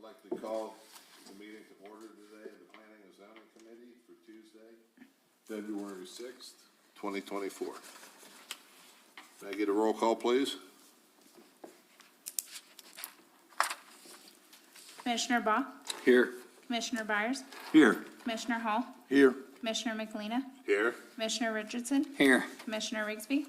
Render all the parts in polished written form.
I'd like to call the meeting to order today of the Planning and Zoning Committee for Tuesday, February 6th, 2024. May I get a roll call, please? Commissioner Baugh, Here. Commissioner Byers, Here. Commissioner Hall, Here. Commissioner McElina, Here. Commissioner Richardson, Here. Commissioner Rigsby,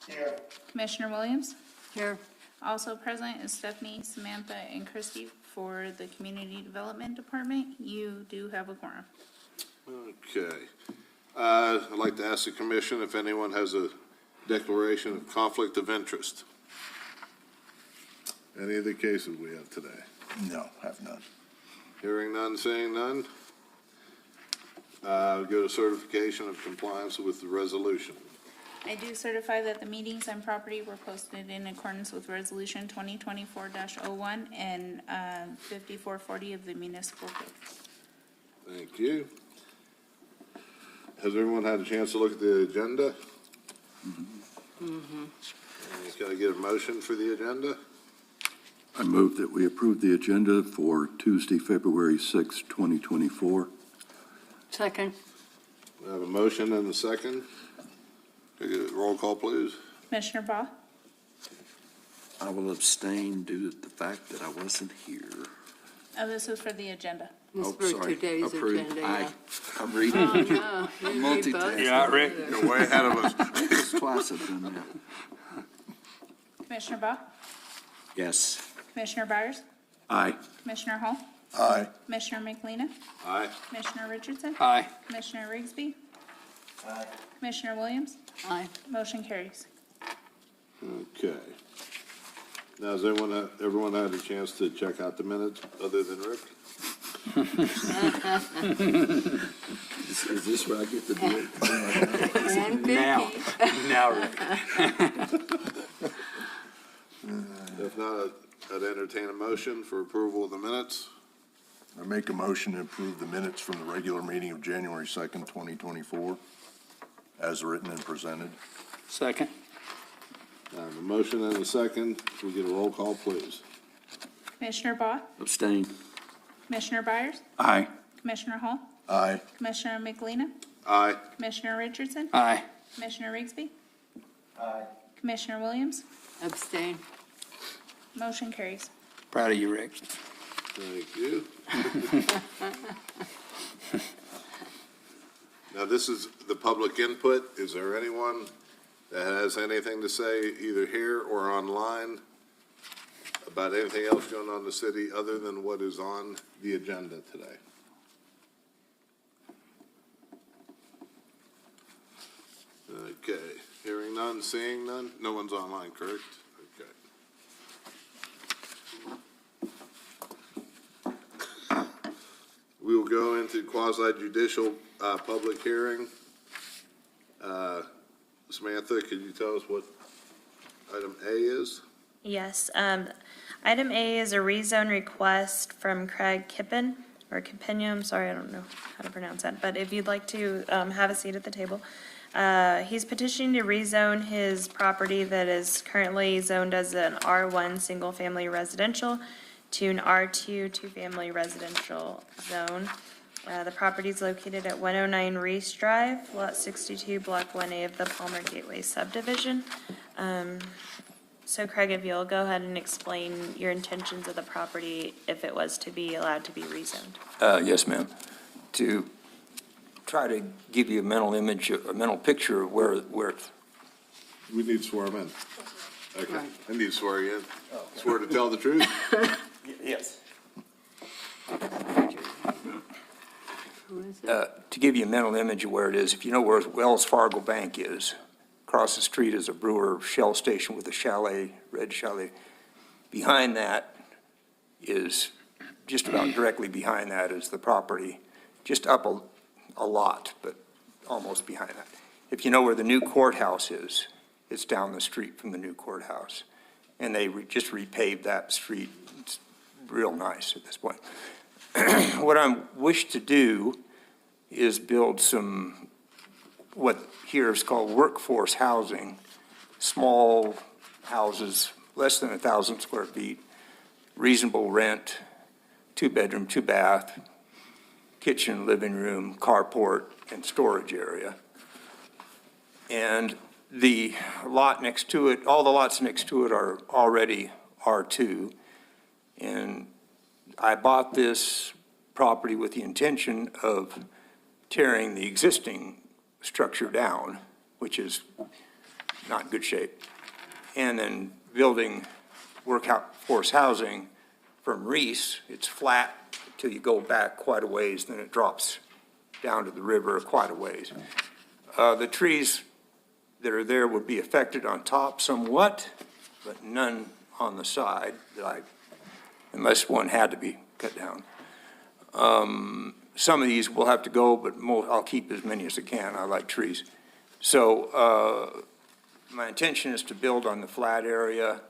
Here. Commissioner Williams. Here. Also present is Stephanie, Samantha, and Christy for the Community Development Department. You do have a quorum. Okay. I'd like to ask the commission if anyone has a declaration of conflict of interest. Any of the cases we have today? No, have none. Hearing none, seeing none. Go to certification of compliance with the resolution. I do certify that the meetings and property were posted in accordance with Resolution 2024-01 and 5440 of the Municipal Code. Thank you. Has everyone had a chance to look at the agenda? Can I get a motion for the agenda? I move that we approve the agenda for Tuesday, February 6, 2024. Second. We have a motion and a second. Can I get a roll call, please? Commissioner Baugh, I will abstain due to the fact that I wasn't here. oh, this was for the agenda. This Oh, for sorry. today's Approved. agenda, Aye. yeah. I'm reading. Oh, no. Multitasking. Yeah, Rick. You're way ahead of us. It's twice I've done that. Commissioner Baugh, Yes. Commissioner Byers, Aye. Commissioner Hall, Aye. Commissioner McElina, Aye. Commissioner Richardson, Aye. Commissioner Rigsby, Aye. Commissioner Williams. Aye. Motion carries. Okay. Now, has everyone had a chance to check out the minutes other than Rick? Is this where I get to do it? And Now. Vicky. Now, Rick. If not, I'd entertain a motion for approval of the minutes. I make a motion to approve the minutes from the regular meeting of January 2nd, 2024, as written and presented. Second. I have a motion and a second. Can we get a roll call, please? Commissioner Baugh, Abstain. Commissioner Byers, Aye. Commissioner Hall, Aye. Commissioner McElina, Aye. Commissioner Richardson, Aye. Commissioner Rigsby, Aye. Commissioner Williams. Abstain. Motion carries. Proud of you, Rick. Thank you. Now, this is the public input. Is there anyone that has anything to say either here or online about anything else going on in the city other than what is on the agenda today? Okay, hearing none, seeing none. No one's online, correct? Okay. We will go into quasi judicial public hearing. Samantha, could you tell us what item A is? Yes, item A is a rezone request from Craig Kippen, or Kippin, I'm sorry, I don't know how to pronounce that, but if you'd like to, have a seat at the table. He's petitioning to rezone his property that is currently zoned as an R1 single-family residential to an R2 two-family residential zone. The property is located at 109 Reese Drive, Lot 62, Block 1A of the Palmer Gateway subdivision. So Craig, if you'll go ahead and explain your intentions of the property if it was to be allowed to be rezoned. Yes, ma'am. To try to give you a mental image, a mental picture of where it's, We need to swear him in. Okay, Right. I need to swear you in. Swear to tell the truth? yes. Who is it? To give you a mental image of where it is, if you know where Wells Fargo Bank is, across the street is a Brewer Shell station with a chalet, red chalet. Behind that is, just about directly behind that is the property, just up a lot, but almost behind that. If you know where the new courthouse is, it's down the street from the new courthouse. And they just repaved that street. It's real nice at this point. What I wish to do is build some, what here is called workforce housing, small houses, less than 1,000 square feet, reasonable rent, 2-bedroom, 2-bath, kitchen, living room, carport, and storage area. And the lot next to it, all the lots next to it are already R2. And I bought this property with the intention of tearing the existing structure down, which is not in good shape, and then building workforce housing from Reese. It's flat till you go back quite a ways, then it drops down to the river quite a ways. The trees that are there would be affected on top somewhat, but none on the side unless one had to be cut down. Some of these will have to go, but I'll keep as many as I can. I like trees. So my intention is to build on the flat area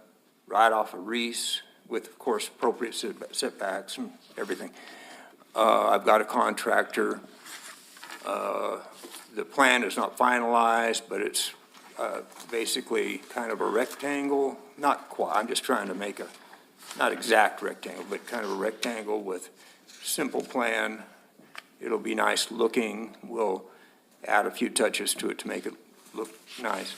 right off of Reese with, of course, appropriate setbacks and everything. I've got a contractor. The plan is not finalized, but it's basically kind of a rectangle, I'm just trying to make not exact rectangle, but kind of a rectangle with simple plan. It'll be nice looking. We'll add a few touches to it to make it look nice.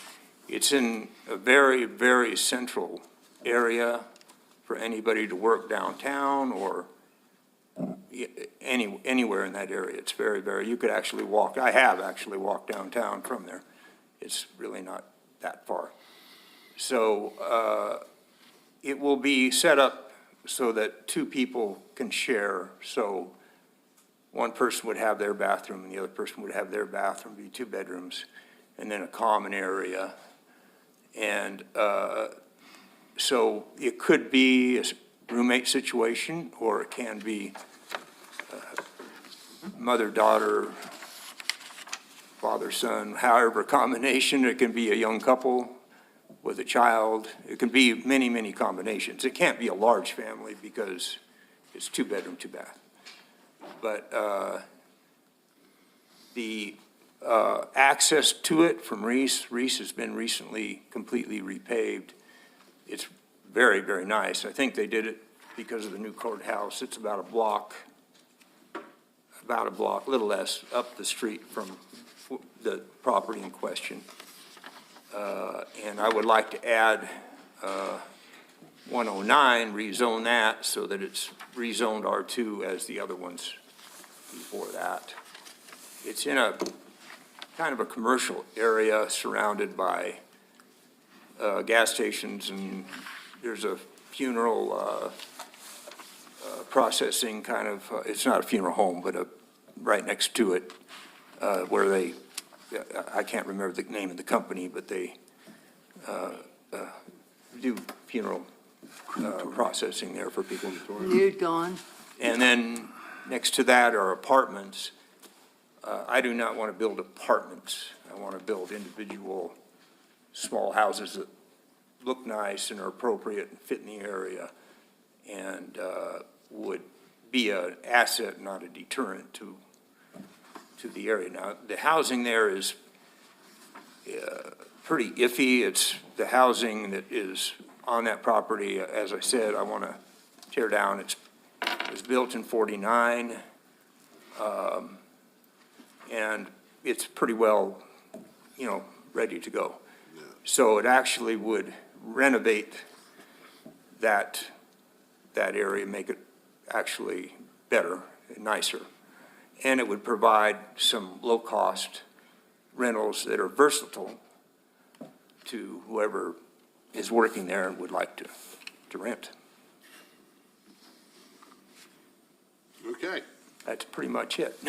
It's in a very, very central area for anybody to work downtown or anywhere in that area. It's very, very, you could actually walk, I have actually walked downtown from there. It's really not that far. So it will be set up so that two people can share. So one person would have their bathroom and the other person would have their bathroom, be 2 bedrooms, and then a common area. And so it could be a roommate situation, or it can be mother-daughter, father-son, however combination. It can be a young couple with a child. It can be many, many combinations. It can't be a large family because it's 2 bedroom, 2 bath. But the access to it from Reese has been recently completely repaved. It's very, very nice. I think they did it because of the new courthouse. It's about a block, a little less, up the street from the property in question. And I would like to add 109, rezone that so that it's rezoned R2 as the other ones before that. It's in a kind of a commercial area surrounded by gas stations, and there's a funeral processing kind of, it's not a funeral home, but right next to it where they, I can't remember the name of the company, but they do funeral processing there for people. You're gone. And then next to that are apartments. I do not want to build apartments. I want to build individual small houses that look nice and are appropriate and fit in the area, and would be an asset, not a deterrent to the area. Now, the housing there is pretty iffy. It's the housing that is on that property. As I said, I want to tear down. It was built in '49, and it's pretty well, ready to go. So it actually would renovate that area, make it actually better and nicer. And it would provide some low-cost rentals that are versatile to whoever is working there and would like to rent. Okay. That's pretty much it.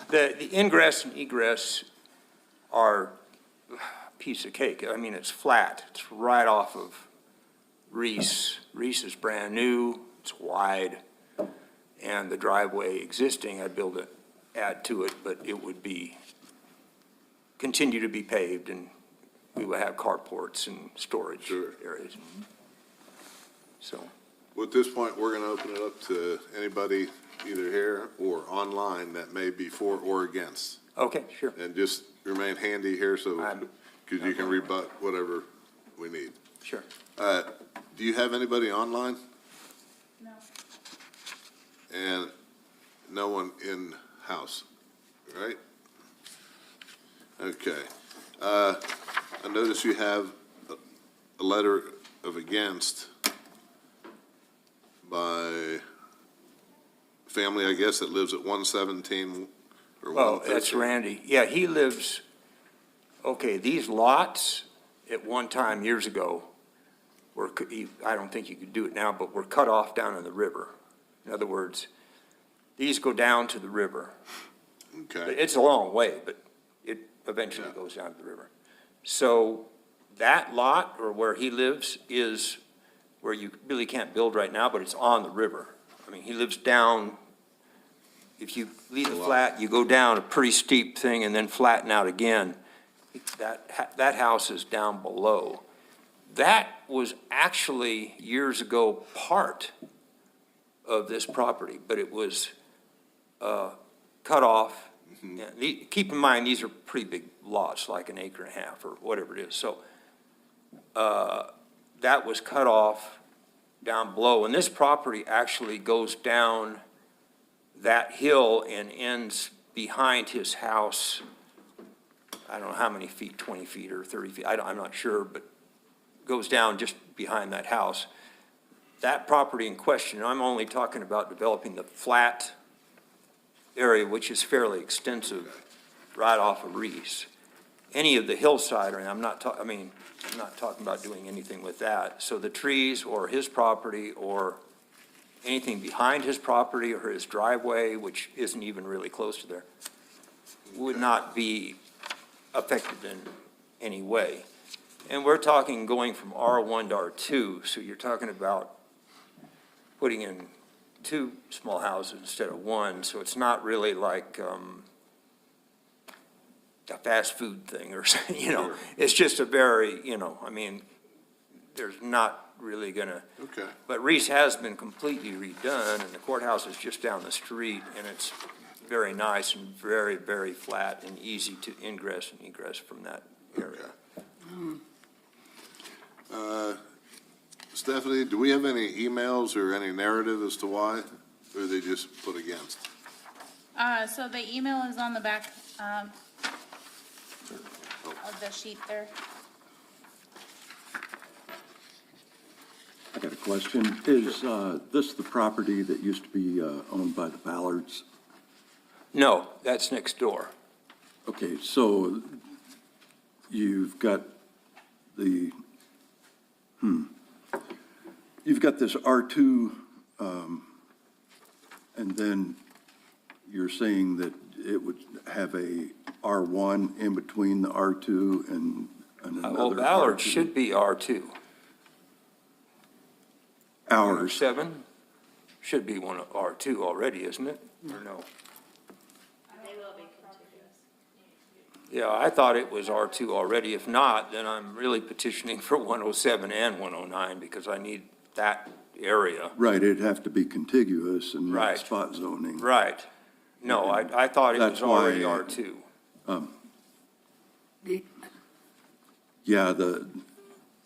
The ingress and egress are a piece of cake. I mean, it's flat. It's right off of Reese. Reese is brand new. It's wide. And the driveway existing, I'd add to it, but it would continue to be paved, and we would have carports and storage areas. So. Well, at this point, we're going to open it up to anybody either here or online that may be for or against. Okay, sure. And just remain handy here so, I'm- because you can rebut whatever we need. Sure. Do you have anybody online? No. and no one in-house, right? Okay. I notice you have a letter of against by family, I guess, that lives at 117 or 113. Well, that's Randy. Yeah, he lives, okay, these lots at one time years ago were, I don't think you could do it now, but were cut off down in the river. In other words, these go down to the river. Okay, It's a long way, but it eventually goes down to the river. So that lot, or where he lives, is where you really can't build right now, but it's on the river. I mean, he lives down, if you leave the flat, you go down a pretty steep thing and then flatten out again. That house is down below. That was actually years ago part of this property, but it was cut off. Yeah, keep in mind, these are pretty big lots, like an acre and a half or whatever it is. So that was cut off down below. And this property actually goes down that hill and ends behind his house. I don't know how many feet, 20 feet or 30 feet, I'm not sure, but goes down just behind that house. That property in question, I'm only talking about developing the flat area, which is fairly extensive, right off of Reese. Any of the hillside, I'm not talking about doing anything with that. So the trees or his property or anything behind his property or his driveway, which isn't even really close to there, would not be affected in any way. And we're talking going from R1 to R2, so you're talking about putting in 2 small houses instead of 1, so it's not really like a fast food thing or, Sure. It's just a very, I mean, there's not really gonna, okay. but Reese has been completely redone, and the courthouse is just down the street, and it's very nice and very, very flat and easy to ingress and egress from that area. Stephanie, do we have any emails or any narrative as to why, or they just put against? So the email is on the back, of the sheet there. I got a question. Is this the property that used to be owned by the Ballards? No, that's next door. Okay, so you've got the, you've got this R2, and then you're saying that it would have a R1 in between the R2 and another Well, Ballard R2. should be R2. Ours. 7 should be one of R2 already, isn't it? Or no? Yeah, I thought it was R2 already. If not, then I'm really petitioning for 107 and 109 because I need that area. Right, it'd have to be contiguous and not Right. spot zoning. Right. No, I thought it was That's why, already R2. Yeah, the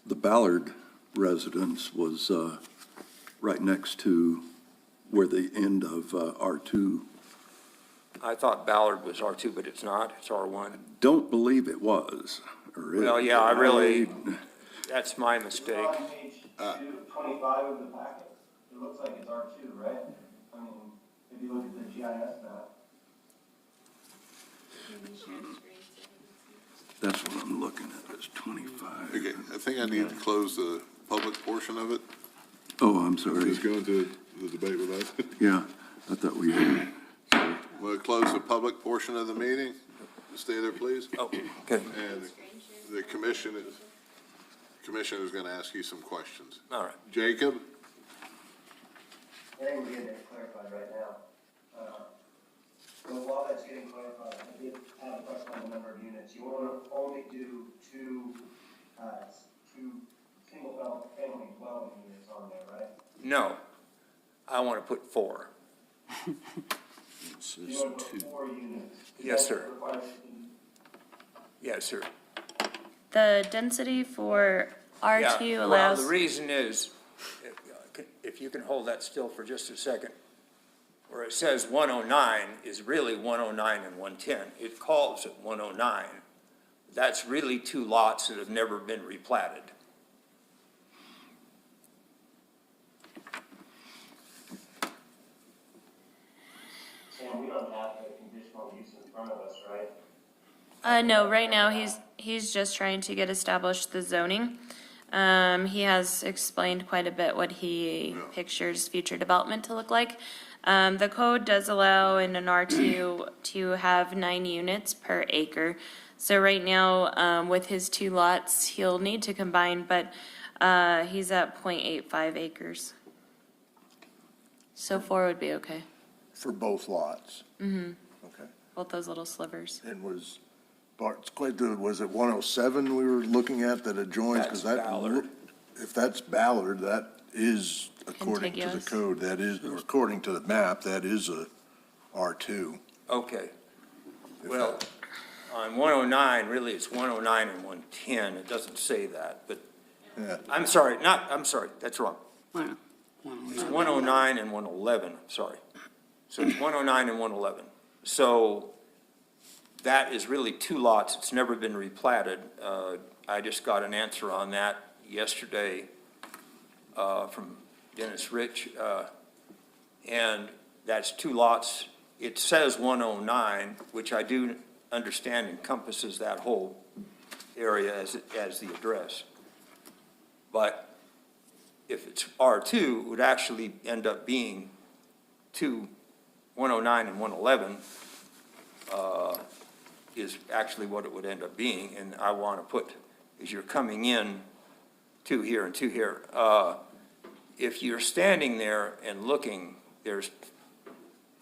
Ballard residence was right next to where the end of R2. I thought Ballard was R2, but it's not. It's R1. Don't believe it was, or is. Well, yeah, I really, that's my mistake. On page 25 of the packet, it looks like it's R2, right? I mean, if you look at the GIS map. That's what I'm looking at, it's 25. Okay, I think I need to close the public portion of it. Oh, I'm sorry. Just go into the debate with us. Yeah, I thought we had. We'll close the public portion of the meeting. Stay there, please. Oh, okay. And the commissioner is going to ask you some questions. All right. Jacob? I think we're getting it clarified right now. So while that's getting clarified, I did have a question on the number of units. You want to only do two single-family dwelling units on there, right? No, I want to put 4. You want to put 4 units? Is Yes, that sir. required? Yes, sir. The density for R2 Yeah, allows. Well, the reason is, if you can hold that still for just a second, where it says 109 is really 109 and 110. It calls it 109. That's really two lots that have never been replatted. Sam, we don't have the conditional use in front of us, right? No, right now, he's just trying to get established the zoning. He has explained quite a bit what he pictures future development to look like. The code does allow in an R2 to have 9 units per acre. So right now, with his 2 lots, he'll need to combine, but, he's at 0.85 acres. So 4 would be okay, For both lots? Mm-hmm. Okay. both those little slivers. And was, Bart's quite the, was it 107 we were looking at that adjoins? 'Cause That's that Ballard. If that's Ballard, that is, according to the Contiguous. code, that is, or according to the map, that is a R2. Okay. Well, on 109, really, it's 109 and 110. It doesn't say that, but, Yeah. I'm sorry, that's wrong. It's 109 and 111, sorry. So it's 109 and 111. So that is really 2 lots. It's never been replatted. I just got an answer on that yesterday from Dennis Rich. And that's 2 lots. It says 109, which I do understand encompasses that whole area as the address. But if it's R2, it would actually end up being 109 and 111 is actually what it would end up being. And I want to put, as you're coming in, 2 here and 2 here. If you're standing there and looking, there's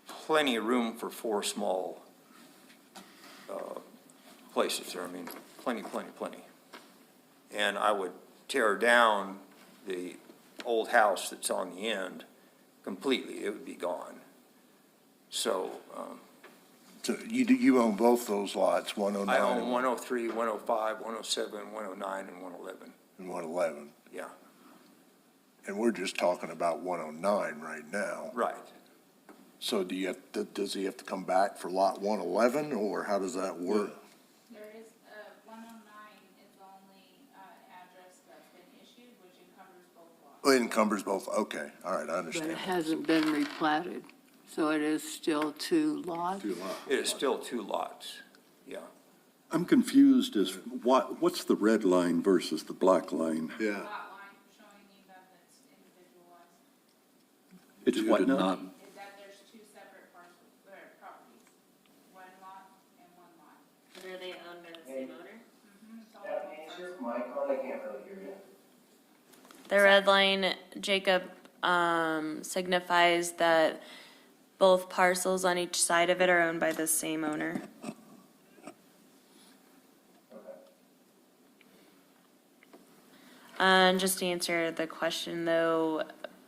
plenty of room for 4 small places there. I mean, plenty. And I would tear down the old house that's on the end completely. It would be gone. So So you own both those lots, 109 I own 103, 105, 107, 109, and 111. and 111. Yeah, And we're just talking about 109 right now. right. So does he have to come back for lot 111, or how does that work? There is, 109 is the only, address that's been issued, which encumbers both lots. Well, it encumbers both, okay, all right, I But it understand. hasn't been replatted, so it is still 2 lots. It is still 2 lots, yeah. I'm confused as what's the red line versus the black line? Yeah. Lot line showing you that it's individualized, It's Due what to now? not- is that there's 2 separate parcels, or properties, 1 lot and 1 lot. Are they owned by the same owner? It's all That both means parcels. your mic on, I can't really hear you. The red line, Jacob, signifies that both parcels on each side of it are owned by the same owner. Just to answer the question though,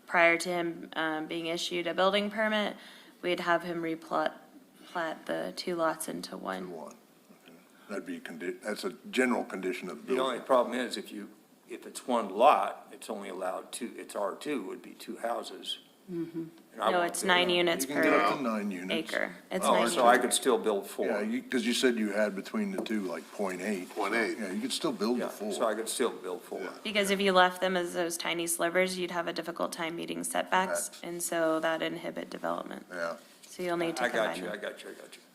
prior to him, being issued a building permit, we'd have him plat the 2 lots into one. One. Okay. That'd be that's a general condition of the The only building. problem is if it's 1 lot, it's only allowed 2, it's R2, would be 2 houses. And I No, want it's to- 9 units You can get up per to 9 units. acre. It's Oh, 9 so I units. could still build 4. Yeah, because you said you had between the two, like, .8. 0.8. Yeah, you could still build Yeah, the 4. so I could still build 4. Because if you left them as those tiny slivers, you'd have a difficult time meeting setbacks, Setbacks. and so that inhibit development. Yeah, So you'll need to I got combine you, I them. got you.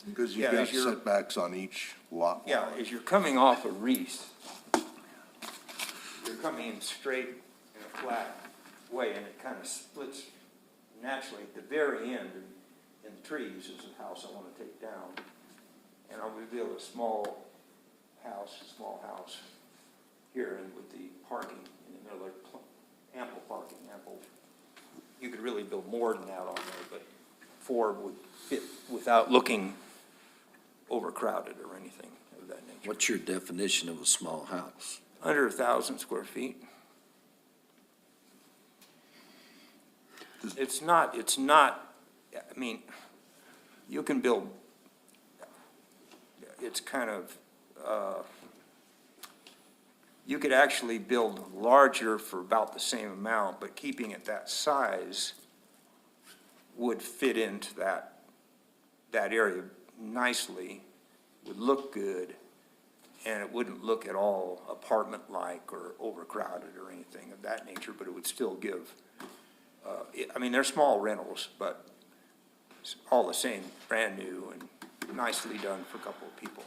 because Yeah, you've got as you're- setbacks on each lot Yeah, line. as you're coming off of Reese, you're coming in straight in a flat way, and it kind of splits naturally at the very end in the trees is the house I want to take down. And I'll reveal a small house here and with the parking in the middle, ample parking, you could really build more than that on there, but 4 would fit without looking overcrowded or anything of that nature. What's your definition of a small house? Under 1,000 square feet. It's not, I mean, you can build, it's kind of, you could actually build larger for about the same amount, but keeping it that size would fit into that area nicely, would look good, and it wouldn't look at all apartment-like or overcrowded or anything of that nature, but it would still give, I mean, they're small rentals, but it's all the same, brand new and nicely done for a couple of people.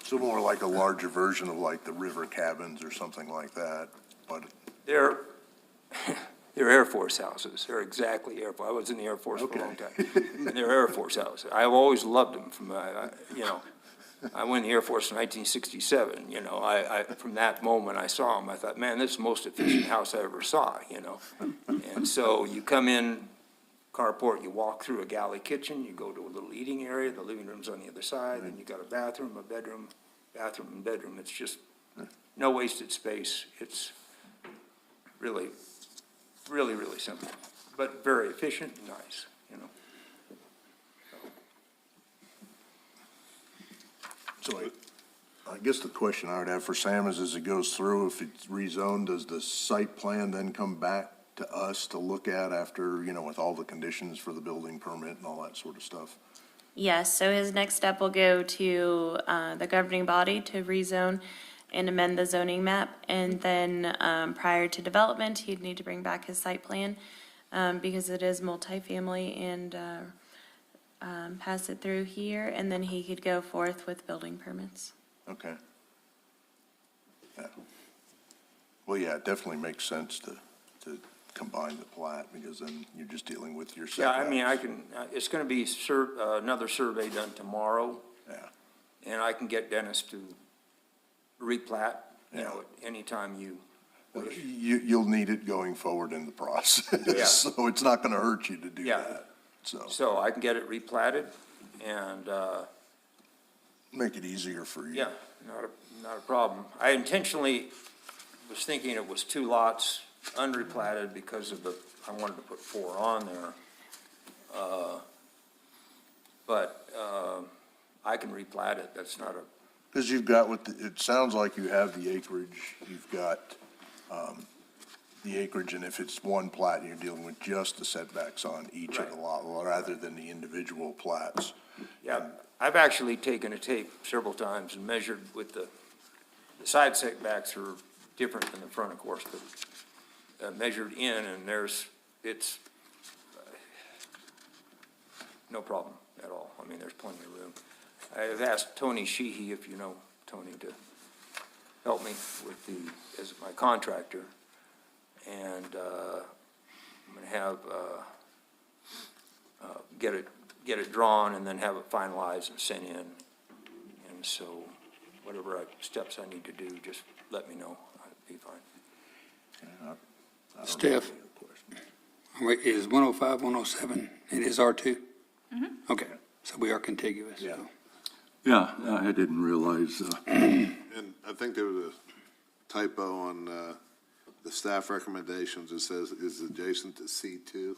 So more like a larger version of like the river cabins or something like that, but They're Air Force houses. They're exactly Air Force. I was in the Air Force for a long time. And they're Air Force houses. I've always loved them from, you know, I went in the Air Force in 1967, you know. From that moment I saw them, I thought, man, this is the most efficient house I ever saw, you know. And so you come in, carport, you walk through a galley kitchen, you go to a little eating area, the living room's on the other side, and you got a bathroom, a bedroom, bathroom and bedroom. It's just no wasted space. It's really, really, really simple, but very efficient and nice, you know. so I guess the question I would have for Sam is, as it goes through, if it's rezoned, does the site plan then come back to us to look at after, you know, with all the conditions for the building permit and all that sort of stuff? Yes, so his next step will go to the governing body to rezone and amend the zoning map. And then prior to development, he'd need to bring back his site plan because it is multifamily and pass it through here. And then he could go forth with building permits. Okay. Yeah. Well, yeah, it definitely makes sense to combine the plat, because then you're just dealing with your Yeah, setbacks. I mean, I can, it's gonna be another survey done tomorrow, Yeah, and I can get Dennis to replat, you know, at any time you wish. you'll need it going forward in the process. Yeah. So it's not gonna hurt you to do Yeah. that, so So I can get it replatted, and, make it easier for you. yeah, not a problem. I intentionally was thinking it was 2 lots, unreplatted, because of I wanted to put 4 on there. But I can replat it, that's not a, Because you've got it sounds like you have the acreage, you've got, the acreage, and if it's one plat, you're dealing with just the setbacks on each of the lot, rather than the individual plats. yeah. I've actually taken a tape several times and measured with the side setbacks are different than the front, of course, but measured in, and it's no problem at all. I mean, there's plenty of room. I've asked Tony Sheehy, if you know Tony, to help me with as my contractor, and I'm gonna have, get it drawn and then have it finalized and sent in. And so whatever steps I need to do, just let me know. I'd be fine. Steph, wait, is 105, 107, it is R2? Okay, so we are contiguous. Yeah. Yeah, I didn't realize, And I think there was a typo on the staff recommendations. It says is adjacent to C2.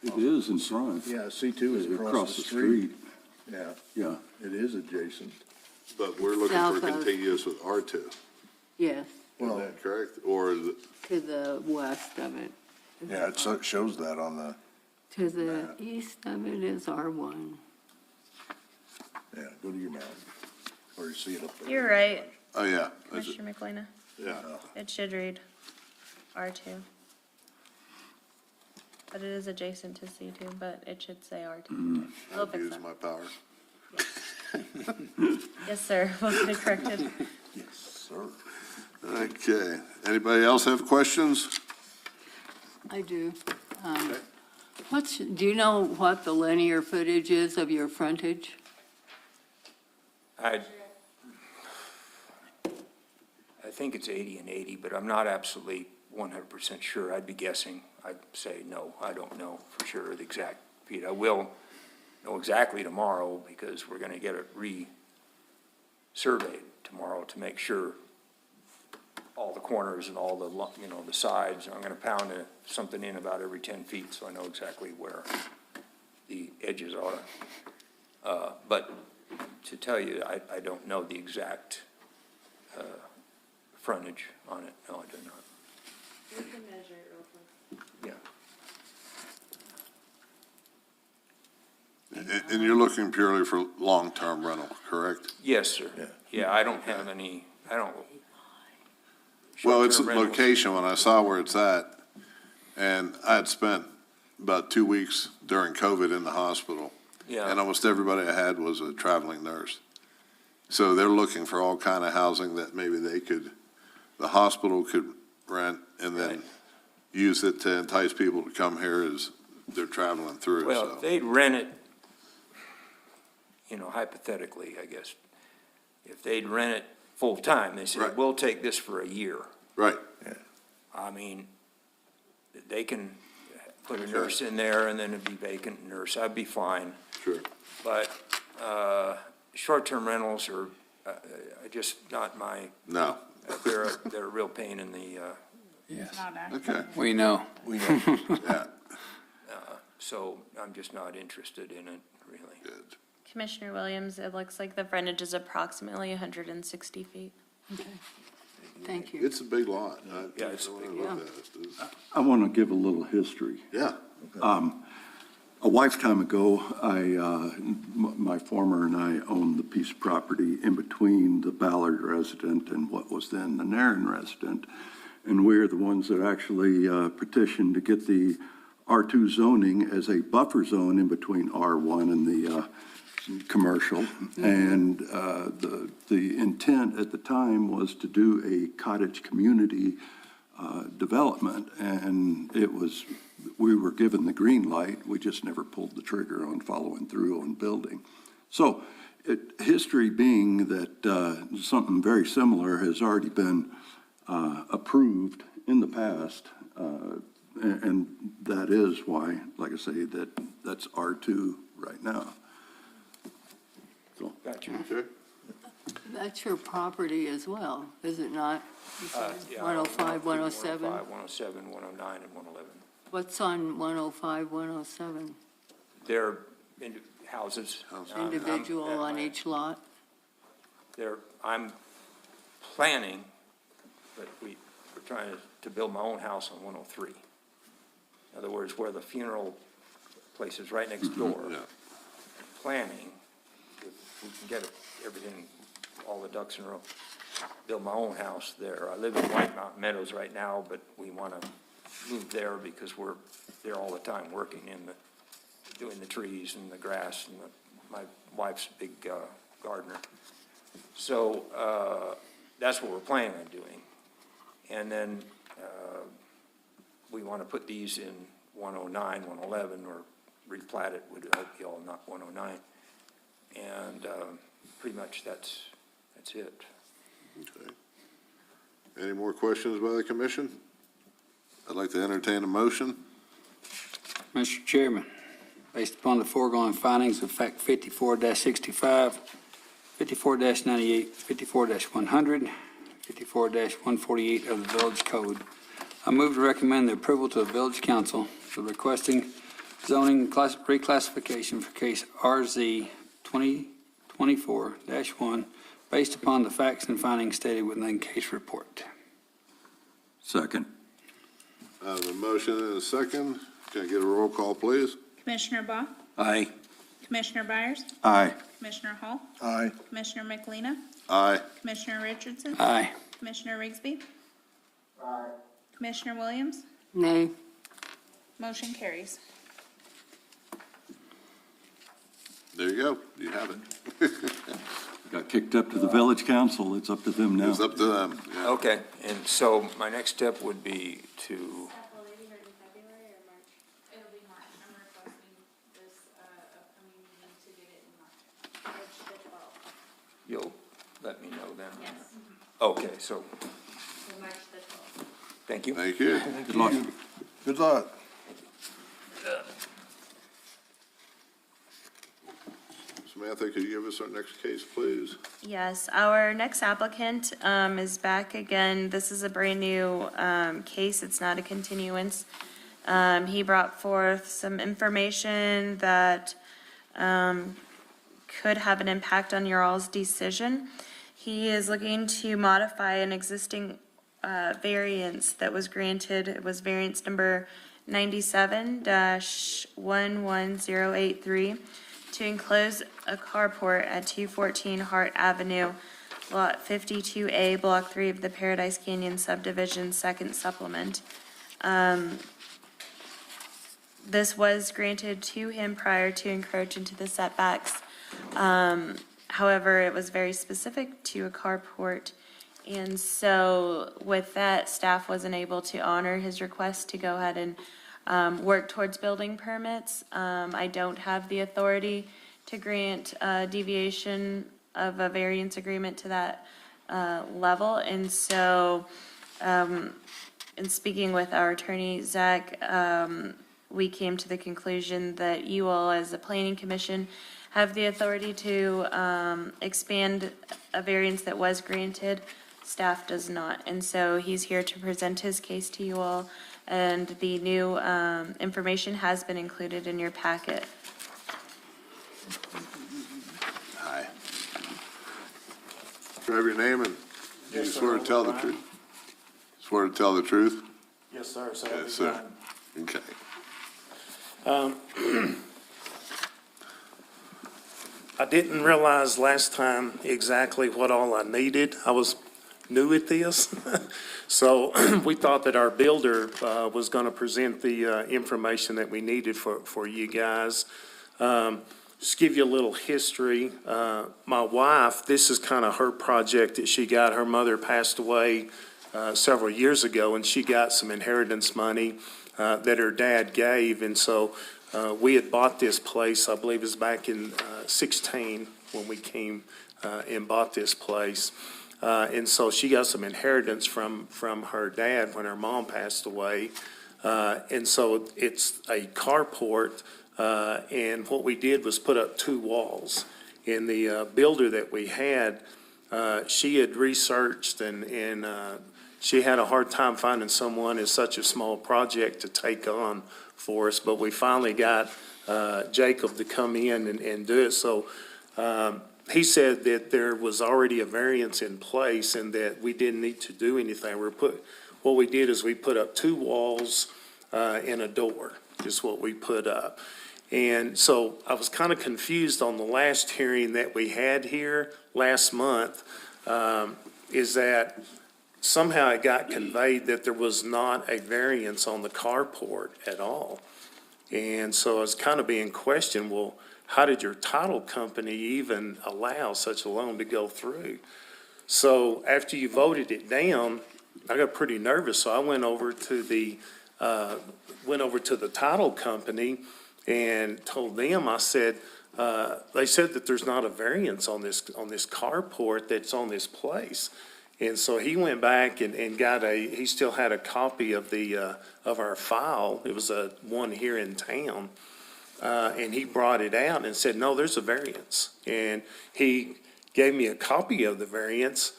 it is in front. Yeah, C2 is across the street. Yeah, Yeah, it is adjacent. But we're looking South for of- contiguous with R2. Yes, Is that correct? Or is it, to the west of it. Yeah, it shows that on the, To the east of it is R1. yeah, go to your map, or you see it up there. You're right, oh, yeah. Is it- Commissioner McElhaney. Yeah. It should read R2. But it is adjacent to C2, but it should say R2. We'll fix Use that. my power. Yes, sir, we'll get it corrected. Yes, sir. Okay. Anybody else have questions? I do. Do you know what the linear footage is of your frontage? I think it's 80 and 80, but I'm not absolutely 100% sure. I'd be guessing. I'd say no, I don't know for sure the exact feet. I will know exactly tomorrow because we're going to get it re-surveyed tomorrow to make sure all the corners and all the, the sides. I'm going to pound something in about every 10 feet so I know exactly where the edges are. But to tell you, I don't know the exact frontage on it. No, I do not. Yeah. And you're looking purely for long-term rental, correct? Yes, sir. Yeah, I don't have any, I don't. Well, it's the short-term rentals. location, when I saw where it's at, and I had spent about 2 weeks during COVID in the hospital, and Yeah, almost everybody I had was a traveling nurse. So they're looking for all kind of housing that maybe the hospital could rent and then Right. use it to entice people to come here as they're traveling through, well, so. if they'd rent it, hypothetically, I guess, if they'd rent it full-time, they said, Right. we'll take this for a year. Right, I mean, they can put a nurse in there and then it'd be vacant nurse, I'd be fine. sure. But, short-term rentals are, just not my, No, they're a real pain in the, Yes, Not accurate. okay, we know. yeah, so I'm just not interested in it, really. good. Commissioner Williams, it looks like the frontage is approximately 160 feet. Thank you. It's a big lot. Yeah, it's a big lot. I want to give a little history. Yeah, A lifetime ago, my former and I owned the piece of property in between the Ballard resident and what was then the Narren resident. And we're the ones that actually petitioned to get the R2 zoning as a buffer zone in between R1 and the commercial. And the intent at the time was to do a cottage community development. And we were given the green light, we just never pulled the trigger on following through on building. So, history being that something very similar has already been approved in the past, and that is why, like I say, that's R2 right now. Gotcha. okay. That's your property as well, is it not? Yeah, 105, 107? 105, 107, 109, and 111. What's on 105, 107? They're houses. Individual on each lot? I'm planning, but we're trying to build my own house on 103. In other words, where the funeral place is right next door. Yeah. Planning, if we can get everything, all the ducks in a row, build my own house there. I live in White Mountain Meadows right now, but we want to move there because we're there all the time working doing the trees and the grass, and my wife's a big gardener. So that's what we're planning on doing. And then we want to put these in 109, 111, or replat it, would help you all, not 109. And pretty much that's it. Okay. Any more questions by the commission? I'd like to entertain a motion. Mr. Chairman, based upon the foregoing findings of Fact 54-65, 54-98, 54-100, 54-148 of the Village Code, I move to recommend the approval to the Village Council for requesting zoning reclassification for case RZ 2024-1 based upon the facts and findings stated within the case report. Second. I have a motion and a second. Can I get a roll call, please? Commissioner Baugh? Aye. Commissioner Byers? Aye. Commissioner Hall? Aye. Commissioner McElina? Aye. Commissioner Richardson? Aye. Commissioner Rigsby? Commissioner Williams? Nay. Motion carries. There you go. You have it. Got kicked up to the Village Council, it's up to them now. It's up to them. Yeah. Okay, and so my next step would be to, Will they be heard in February or March? It'll be March. I'm requesting this upcoming meeting to get it in March. March the 12th. you'll let me know then? Yes. Okay, so, So March the 12th. thank you. Thank you. Good luck. Good luck. Samantha, could you give us our next case, please? Yes, our next applicant is back again. This is a brand-new case. It's not a continuance. He brought forth some information that could have an impact on your all's decision. He is looking to modify an existing variance that was granted. It was variance number 97-11083 to enclose a carport at 214 Hart Avenue, Lot 52A, Block 3 of the Paradise Canyon subdivision, second supplement. This was granted to him prior to encroach into the setbacks. However, it was very specific to a carport. And so with that, staff wasn't able to honor his request to go ahead and work towards building permits. I don't have the authority to grant deviation of a variance agreement to that level. And so, in speaking with our attorney, Zach, we came to the conclusion that you all, as a planning commission, have the authority to expand a variance that was granted. Staff does not. And so he's here to present his case to you all. And the new information has been included in your packet. Aye. Describe your name and you swear to tell the truth. Swear to tell the truth? Yes, sir. So Yes, sir. Okay. I didn't realize last time exactly what all I needed. I was new at this. So we thought that our builder was going to present the information that we needed for you guys. Just give you a little history. My wife, this is kind of her project that she got. Her mother passed away several years ago, and she got some inheritance money that her dad gave. And so we had bought this place, I believe it was back in 16 when we came and bought this place. And so she got some inheritance from her dad when her mom passed away. And so it's a carport, and what we did was put up 2 walls. And the builder that we had, she had researched and she had a hard time finding someone as such a small project to take on for us. But we finally got Jacob to come in and do it. So he said that there was already a variance in place and that we didn't need to do anything. What we did is we put up 2 walls and a door is what we put up. And so I was kind of confused on the last hearing that we had here last month, is that somehow it got conveyed that there was not a variance on the carport at all. And so I was kind of being questioned, well, how did your title company even allow such a loan to go through? So after you voted it down, I got pretty nervous, so I went over to the title company and told them, I said, they said that there's not a variance on this carport that's on this place. And so he went back and he still had a copy of of our file. It was one here in town. And he brought it out and said, no, there's a variance. And he gave me a copy of the variance.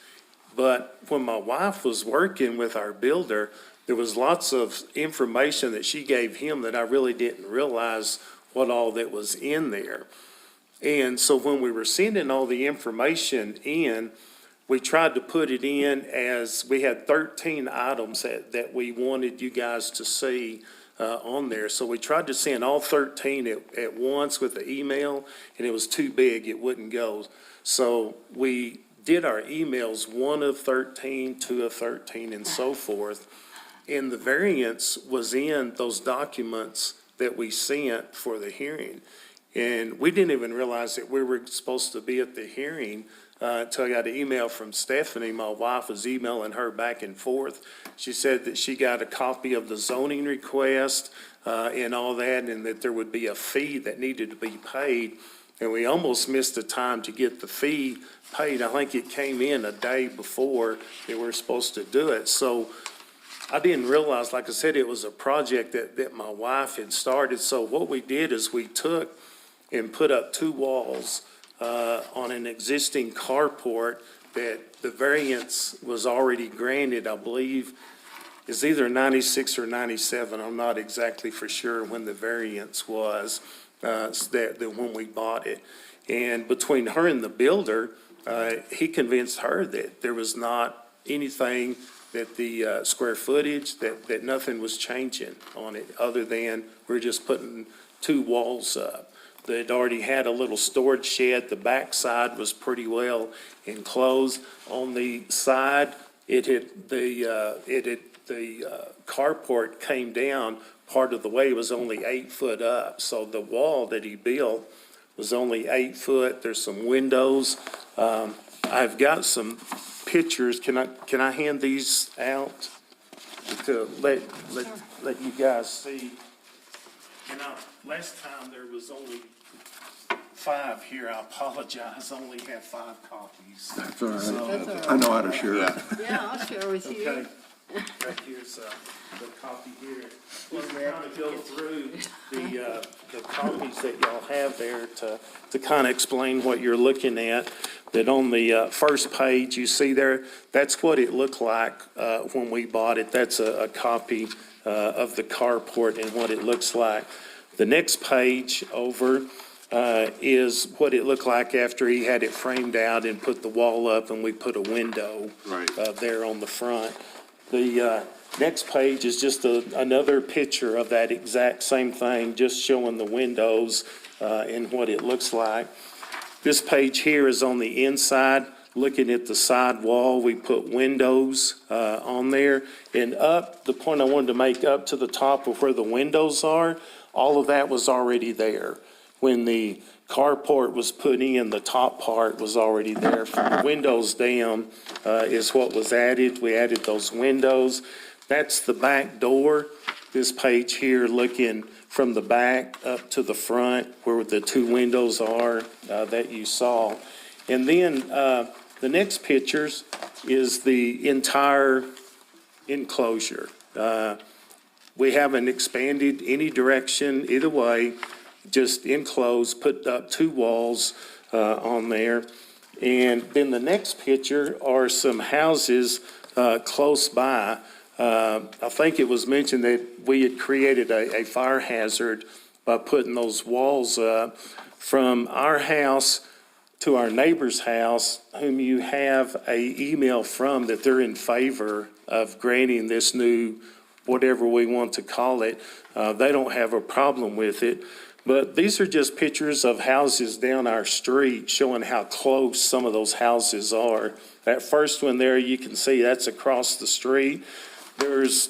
But when my wife was working with our builder, there was lots of information that she gave him that I really didn't realize what all that was in there. And so when we were sending all the information in, we tried to put it in as we had 13 items that we wanted you guys to see on there. So we tried to send all 13 at once with the email, and it was too big, it wouldn't go. So we did our emails 1 of 13, 2 of 13, and so forth. And the variance was in those documents that we sent for the hearing. And we didn't even realize that we were supposed to be at the hearing until I got an email from Stephanie. My wife was emailing her back and forth. She said that she got a copy of the zoning request and all that, and that there would be a fee that needed to be paid. And we almost missed the time to get the fee paid. I think it came in a day before they were supposed to do it. So I didn't realize, like I said, it was a project that my wife had started. So what we did is we took and put up 2 walls on an existing carport that the variance was already granted, I believe, is either 96 or 97. I'm not exactly for sure when the variance was, that when we bought it. And between her and the builder, he convinced her that there was not anything that the square footage, that nothing was changing on it, other than we're just putting 2 walls up. They'd already had a little storage shed. The backside was pretty well enclosed. On the side, the carport came down part of the way. It was only 8 foot up. So the wall that he built was only 8 foot. There's some windows. I've got some pictures. Can I hand these out to let you guys see? Last time there was only 5 here. I apologize. I only have 5 copies. That's all right. That's all I know how to share it. Yeah, I'll share with you. Okay. Right here's the copy here. We'll kind of go through the copies that y'all have there to kind of explain what you're looking at. That on the first page, you see there, that's what it looked like when we bought it. That's a copy of the carport and what it looks like. The next page over is what it looked like after he had it framed out and put the wall up and we put a window Right. there on the front. The next page is just another picture of that exact same thing, just showing the windows and what it looks like. This page here is on the inside, looking at the side wall. We put windows on there. And up, the point I wanted to make, up to the top of where the windows are, all of that was already there. When the carport was put in, the top part was already there. From the windows down is what was added. We added those windows. That's the back door. This page here looking from the back up to the front where the 2 windows are that you saw. And then the next pictures is the entire enclosure. We haven't expanded any direction either way, just enclosed, put up 2 walls on there. And then the next picture are some houses close by. I think it was mentioned that we had created a fire hazard by putting those walls up from our house to our neighbor's house, whom you have a email from that they're in favor of granting this new, whatever we want to call it. They don't have a problem with it. But these are just pictures of houses down our street showing how close some of those houses are. That first one there, you can see that's across the street. There's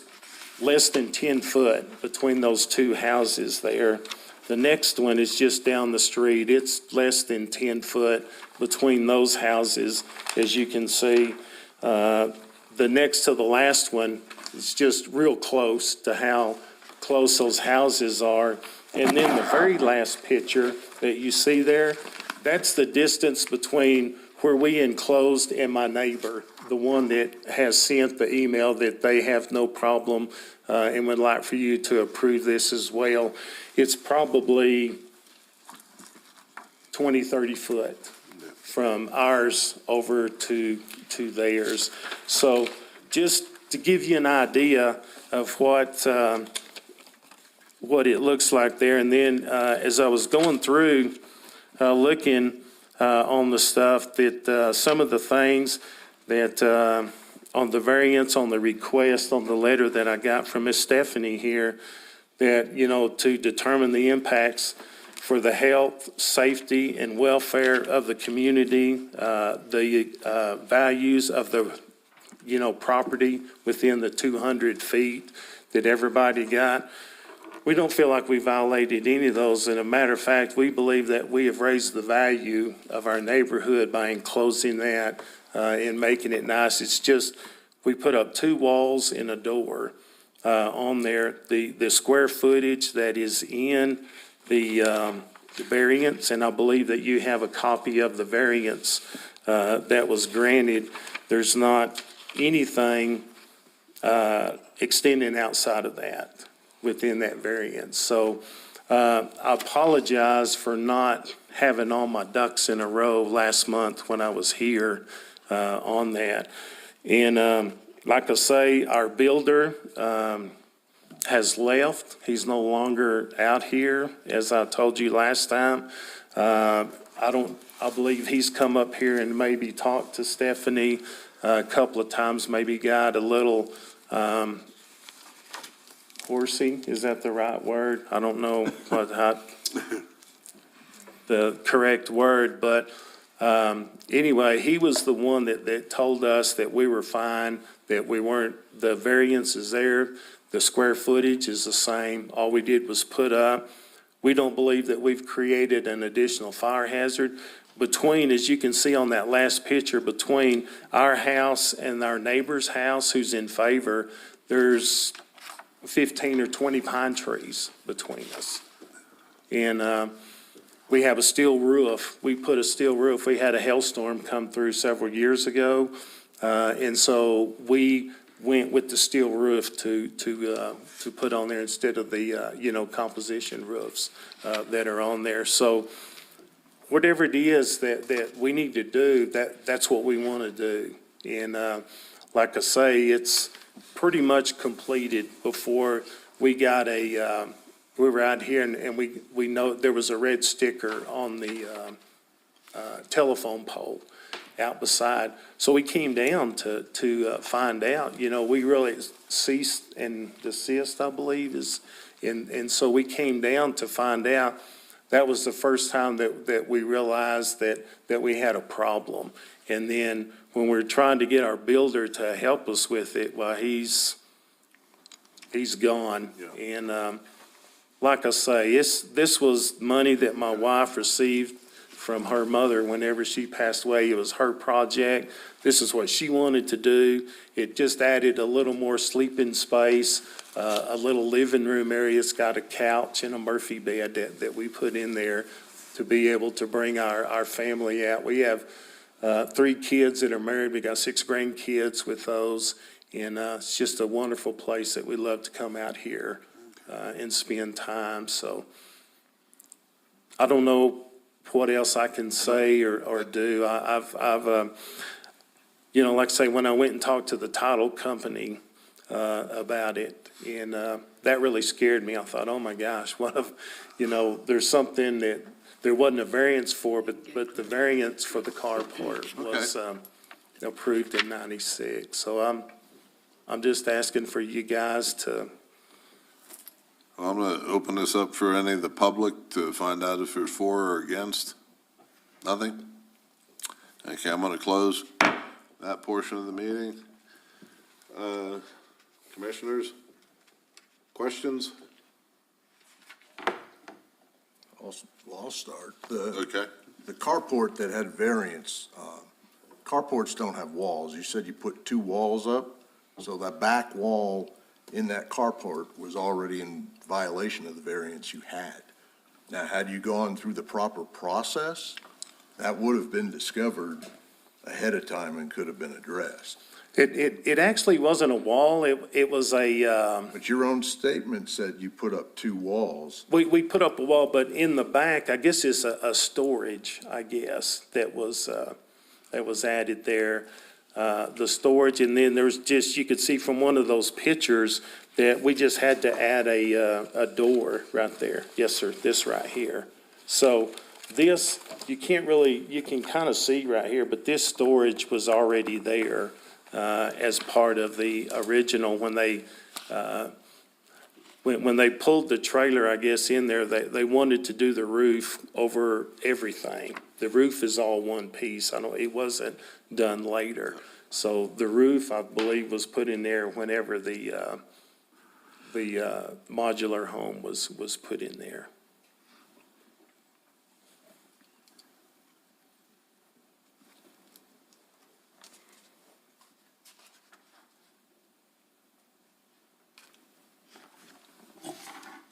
less than 10 foot between those 2 houses there. The next one is just down the street. It's less than 10 foot between those houses, as you can see. The next to the last one is just real close to how close those houses are. And then the very last picture that you see there, that's the distance between where we enclosed and my neighbor, the one that has sent the email that they have no problem and would like for you to approve this as well. It's probably 20, 30 foot from ours over to theirs. So just to give you an idea of what it looks like there. And then as I was going through, looking on the stuff, that some of the things that on the variance, on the request, on the letter that I got from Miss Stephanie here, that, to determine the impacts for the health, safety, and welfare of the community, the values of the, property within the 200 feet that everybody got. We don't feel like we violated any of those. And a matter of fact, we believe that we have raised the value of our neighborhood by enclosing that and making it nice. It's just, we put up 2 walls and a door on there. The square footage that is in the variance, and I believe that you have a copy of the variance that was granted. There's not anything extending outside of that within that variance. So I apologize for not having all my ducks in a row last month when I was here on that. And like I say, our builder has left. He's no longer out here, as I told you last time. I believe he's come up here and maybe talked to Stephanie a couple of times, maybe got a little, horsey, is that the right word? I don't know how the correct word, but, anyway, he was the one that told us that we were fine, that we weren't, the variance is there, the square footage is the same, all we did was put up. We don't believe that we've created an additional fire hazard. Between, as you can see on that last picture, between our house and our neighbor's house who's in favor, there's 15 or 20 pine trees between us. And we have a steel roof. We put a steel roof. We had a hailstorm come through several years ago. And so we went with the steel roof to put on there instead of the, composition roofs that are on there. So whatever it is that we need to do, that's what we want to do. And like I say, it's pretty much completed before we got we were out here and we know there was a red sticker on the telephone pole out beside. So we came down to find out, we really ceased and desist, I believe, and so we came down to find out. That was the first time that we realized that we had a problem. And then when we were trying to get our builder to help us with it, well, he's gone. Yeah. And like I say, this was money that my wife received from her mother whenever she passed away. It was her project. This is what she wanted to do. It just added a little more sleeping space, a little living room area. It's got a couch and a Murphy bed that we put in there to be able to bring our family out. We have 3 kids that are married. We got 6 grandkids with those. And it's just a wonderful place that we love to come out here and spend time. So I don't know what else I can say or do. I've like I say, when I went and talked to the title company about it, and that really scared me. I thought, oh my gosh, what if, there's something that there wasn't a variance for, but the variance for the carport was approved in '96. So I'm just asking for you guys to. Well, I'm going to open this up for any of the public to find out if there's for or against. Nothing? Okay, I'm going to close that portion of the meeting. Commissioners, questions? I'll start. Okay. The carport that had variance, carports don't have walls. You said you put 2 walls up, so that back wall in that carport was already in violation of the variance you had. Now, had you gone through the proper process, that would have been discovered ahead of time and could have been addressed. It actually wasn't a wall. It was a. But your own statement said you put up 2 walls. We put up a wall, but in the back, I guess it's a storage, I guess, that was added there. The storage, and then there's just, you could see from one of those pictures that we just had to add a door right there. Yes, sir, this right here. So this, you can kind of see right here, but this storage was already there as part of the original when they pulled the trailer, I guess, in there, they wanted to do the roof over everything. The roof is all one piece. It wasn't done later. So the roof, I believe, was put in there whenever the modular home was put in there.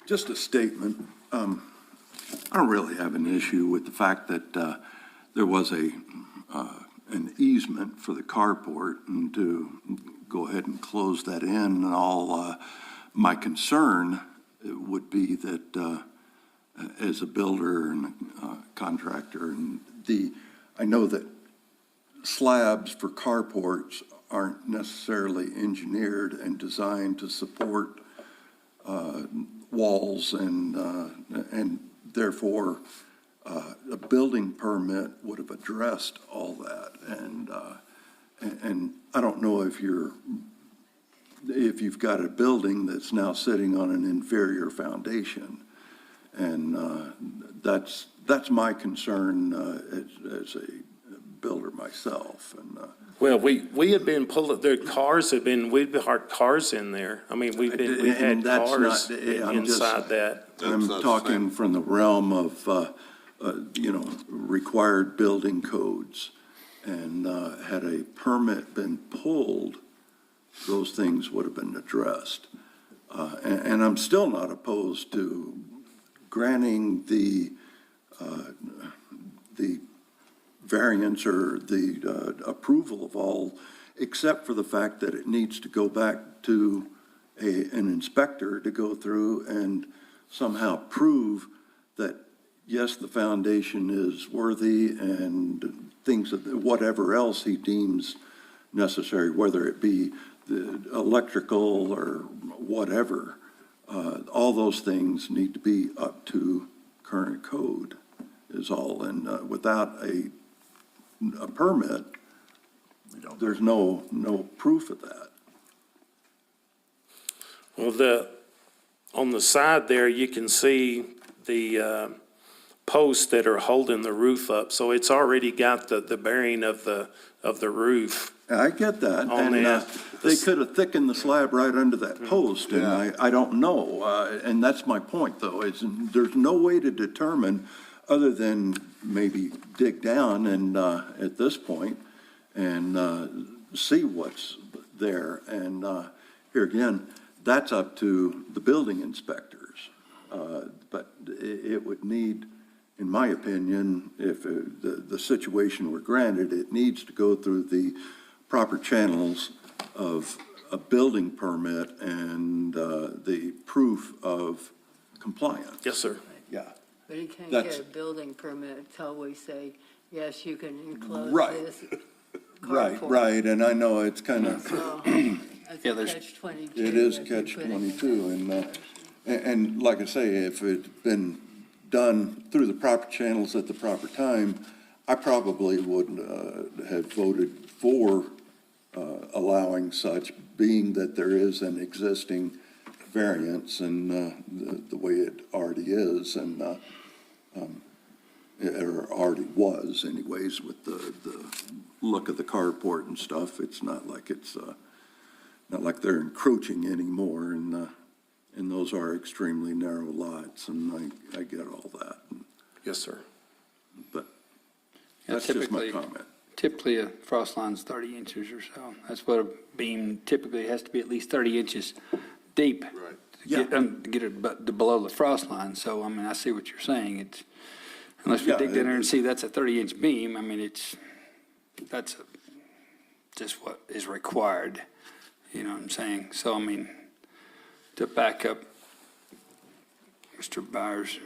Just a statement. I don't really have an issue with the fact that there was an easement for the carport and to go ahead and close that in and all. My concern would be that as a builder and a contractor, and I know that slabs for carports aren't necessarily engineered and designed to support walls, and therefore a building permit would have addressed all that. And I don't know if you've got a building that's now sitting on an inferior foundation. And that's my concern as a builder myself. And Well, we had been pulling, their cars had been, we'd parked cars in there. I mean, we've And had that's cars not- I'm just- inside that. I'm not the talking same. from the realm of, required building codes. And had a permit been pulled, those things would have been addressed. And I'm still not opposed to granting the variance or the approval of all, except for the fact that it needs to go back to an inspector to go through and somehow prove that, yes, the foundation is worthy and things, whatever else he deems necessary, whether it be the electrical or whatever. All those things need to be up to current code is all. And without a permit, there's no proof of that. Well, on the side there, you can see the posts that are holding the roof up. So it's already got the bearing of the roof. I get that. On And that. they could have thickened the slab right under that post, and I don't know. And that's my point, though, is there's no way to determine, other than maybe dig down and, at this point, and see what's there. And here again, that's up to the building inspectors. But it would need, in my opinion, if the situation were granted, it needs to go through the proper channels of a building permit and the proof of compliance. Yes, sir. Yeah. But he can't That's- get a building permit until we say, yes, you can enclose Right. this. Right, carport. right, and I know it's kind of, So, that's Yeah, a there's- catch-22. it is if you put it in catch-22, that. and like I say, if it'd been done through the proper channels at the proper time, I probably would have voted for allowing such, being that there is an existing variance and the way it already is, and or already was anyways, with the look of the carport and stuff. It's not like not like they're encroaching anymore, and those are extremely narrow lots, and I get all that, Yes, sir. but Yeah, that's just my typically- comment. Typically, a frost line's 30 inches or so. That's what a beam typically has to be, at least 30 inches deep. Right. To get it below the frost line. So, I mean, I see what you're saying. It's, unless we Yeah, dig down there and see that's a 30-inch beam, I mean, that's just what is required. You know what I'm saying? So, I mean, to back up Mr. Byers'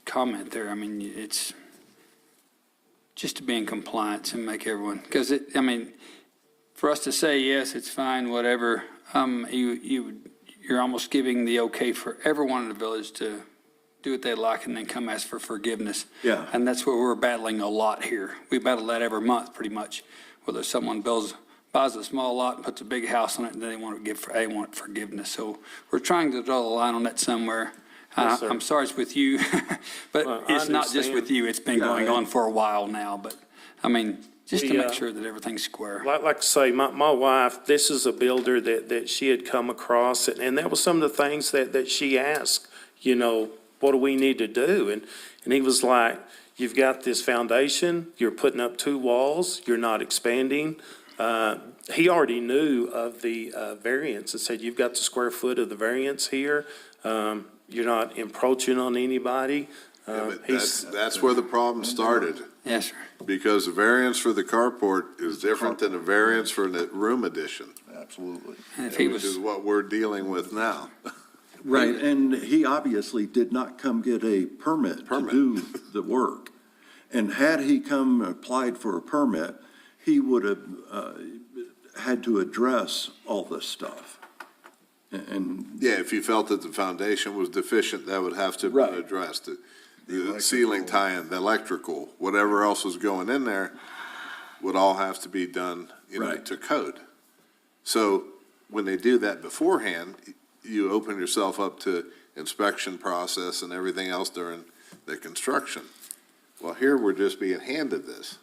comment there, I mean, it's just to be in compliance and make everyone, because I mean, for us to say, yes, it's fine, whatever, you're almost giving the okay for everyone in the village to do what they like and then come ask for forgiveness. Yeah. And that's where we're battling a lot here. We battle that every month, pretty much. Whether someone buys a small lot and puts a big house on it, and they want forgiveness. So we're trying to draw the line on that somewhere. Yes, sir. I'm sorry it's with you, but Well, I it's not just understand. with you. It's been going on for a while now, but, I mean, just to We, make sure that everything's square. Like I say, my wife, this is a builder that she had come across, and that was some of the things that she asked, what do we need to do? And he was like, you've got this foundation, you're putting up 2 walls, you're not expanding. He already knew of the variance and said, you've got the square foot of the variance here. You're not encroaching on anybody. Yeah, but that's where the problem started, Yes, sir. because the variance for the carport is different than a variance for a room addition, Absolutely. And if he which is was, what we're dealing with now. Right, and he obviously did not come get a permit to Permit. do the work. And had he come applied for a permit, he would have had to address all this stuff. And, Yeah, if you felt that the foundation was deficient, that would have to be Right. addressed. The ceiling tie-in, the electrical, whatever else was going in there, would all have to be done, Right. to code. So when they do that beforehand, you open yourself up to inspection process and everything else during the construction. Well, here we're just being handed this.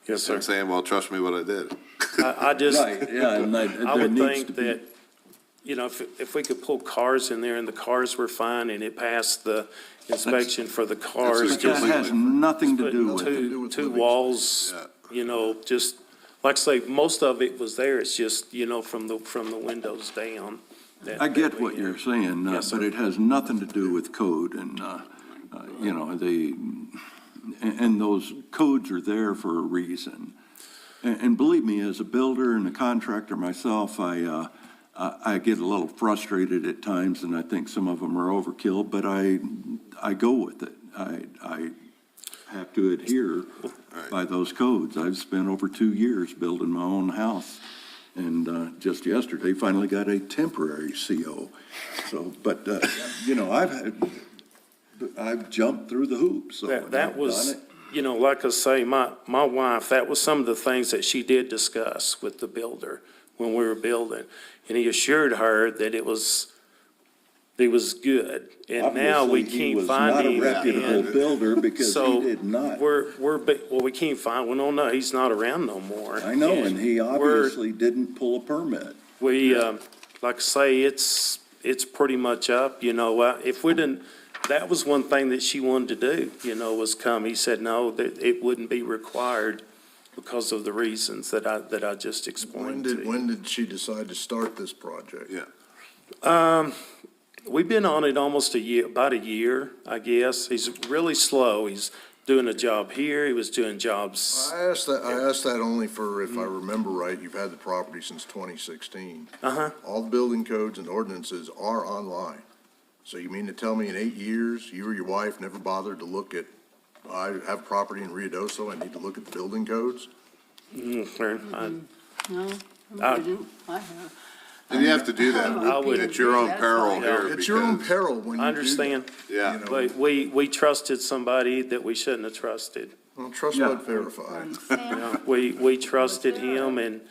Yes, sir. And saying, well, trust me what I did. I just, Right, yeah, and I there would needs to think be. that, if we could pull cars in there and the cars were fine and it passed the inspection for the cars, That's That just has nothing to do with it. putting two walls, Yeah. just, like I say, most of it was there, it's just, from the windows down. I get what you're saying, Yes, but sir. it has nothing to do with code and, and those codes are there for a reason. And believe me, as a builder and a contractor myself, I get a little frustrated at times, and I think some of them are overkill, but I go with it. I have to adhere by those codes. I've spent over 2 years building my own house, and just yesterday, finally got a temporary CO. So, but, I've jumped through the hoops, so. That I've done was, it. like I say, my wife, that was some of the things that she did discuss with the builder when we were building. And he assured her that it was good. And now we Obviously, he can't was find not a him. reputable and builder because he So did not. we can't find, no, he's not around no more. I know, and he we're- obviously didn't pull a permit. We, like I say, it's pretty much up, if we didn't, that was one thing that she wanted to do, was come. He said, no, that it wouldn't be required because of the reasons that I just explained to you. When did she decide to start this project? Yeah. We've been on it almost about a year, I guess. He's really slow. He's doing a job here. He was doing jobs. I asked that only for, if I remember right, you've had the property since 2016. Uh-huh. All the building codes and ordinances are online. So you mean to tell me in 8 years, you or your wife never bothered to look at, I have property in Ruidoso, I need to look at the building codes? No, I- I didn't. I have. And you have to do I that would- at your own That's peril fine. here. It's your own because- peril when you do that. I understand. Yeah. You know. But we trusted somebody that we shouldn't have trusted. Well, trust Yeah. but verify. We trusted him and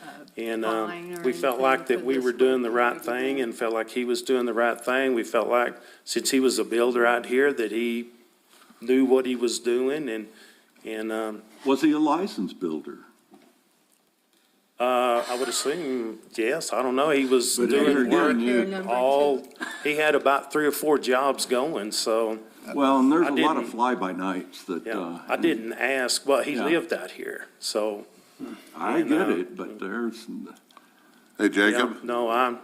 we felt like that we were doing the right thing and felt like he was doing the right thing. We felt like, since he was a builder out here, that he knew what he was doing and Was he a licensed builder? I would assume, yes, I don't know, he was But here doing again, work you- he had about 3 or 4 jobs going, so, Well, and there's I a lot of didn't- fly-by-nights that, yeah. I didn't ask, well, he Yeah. lived out here, so, I get it, but there's, Hey, yeah, Jacob, no, I'm,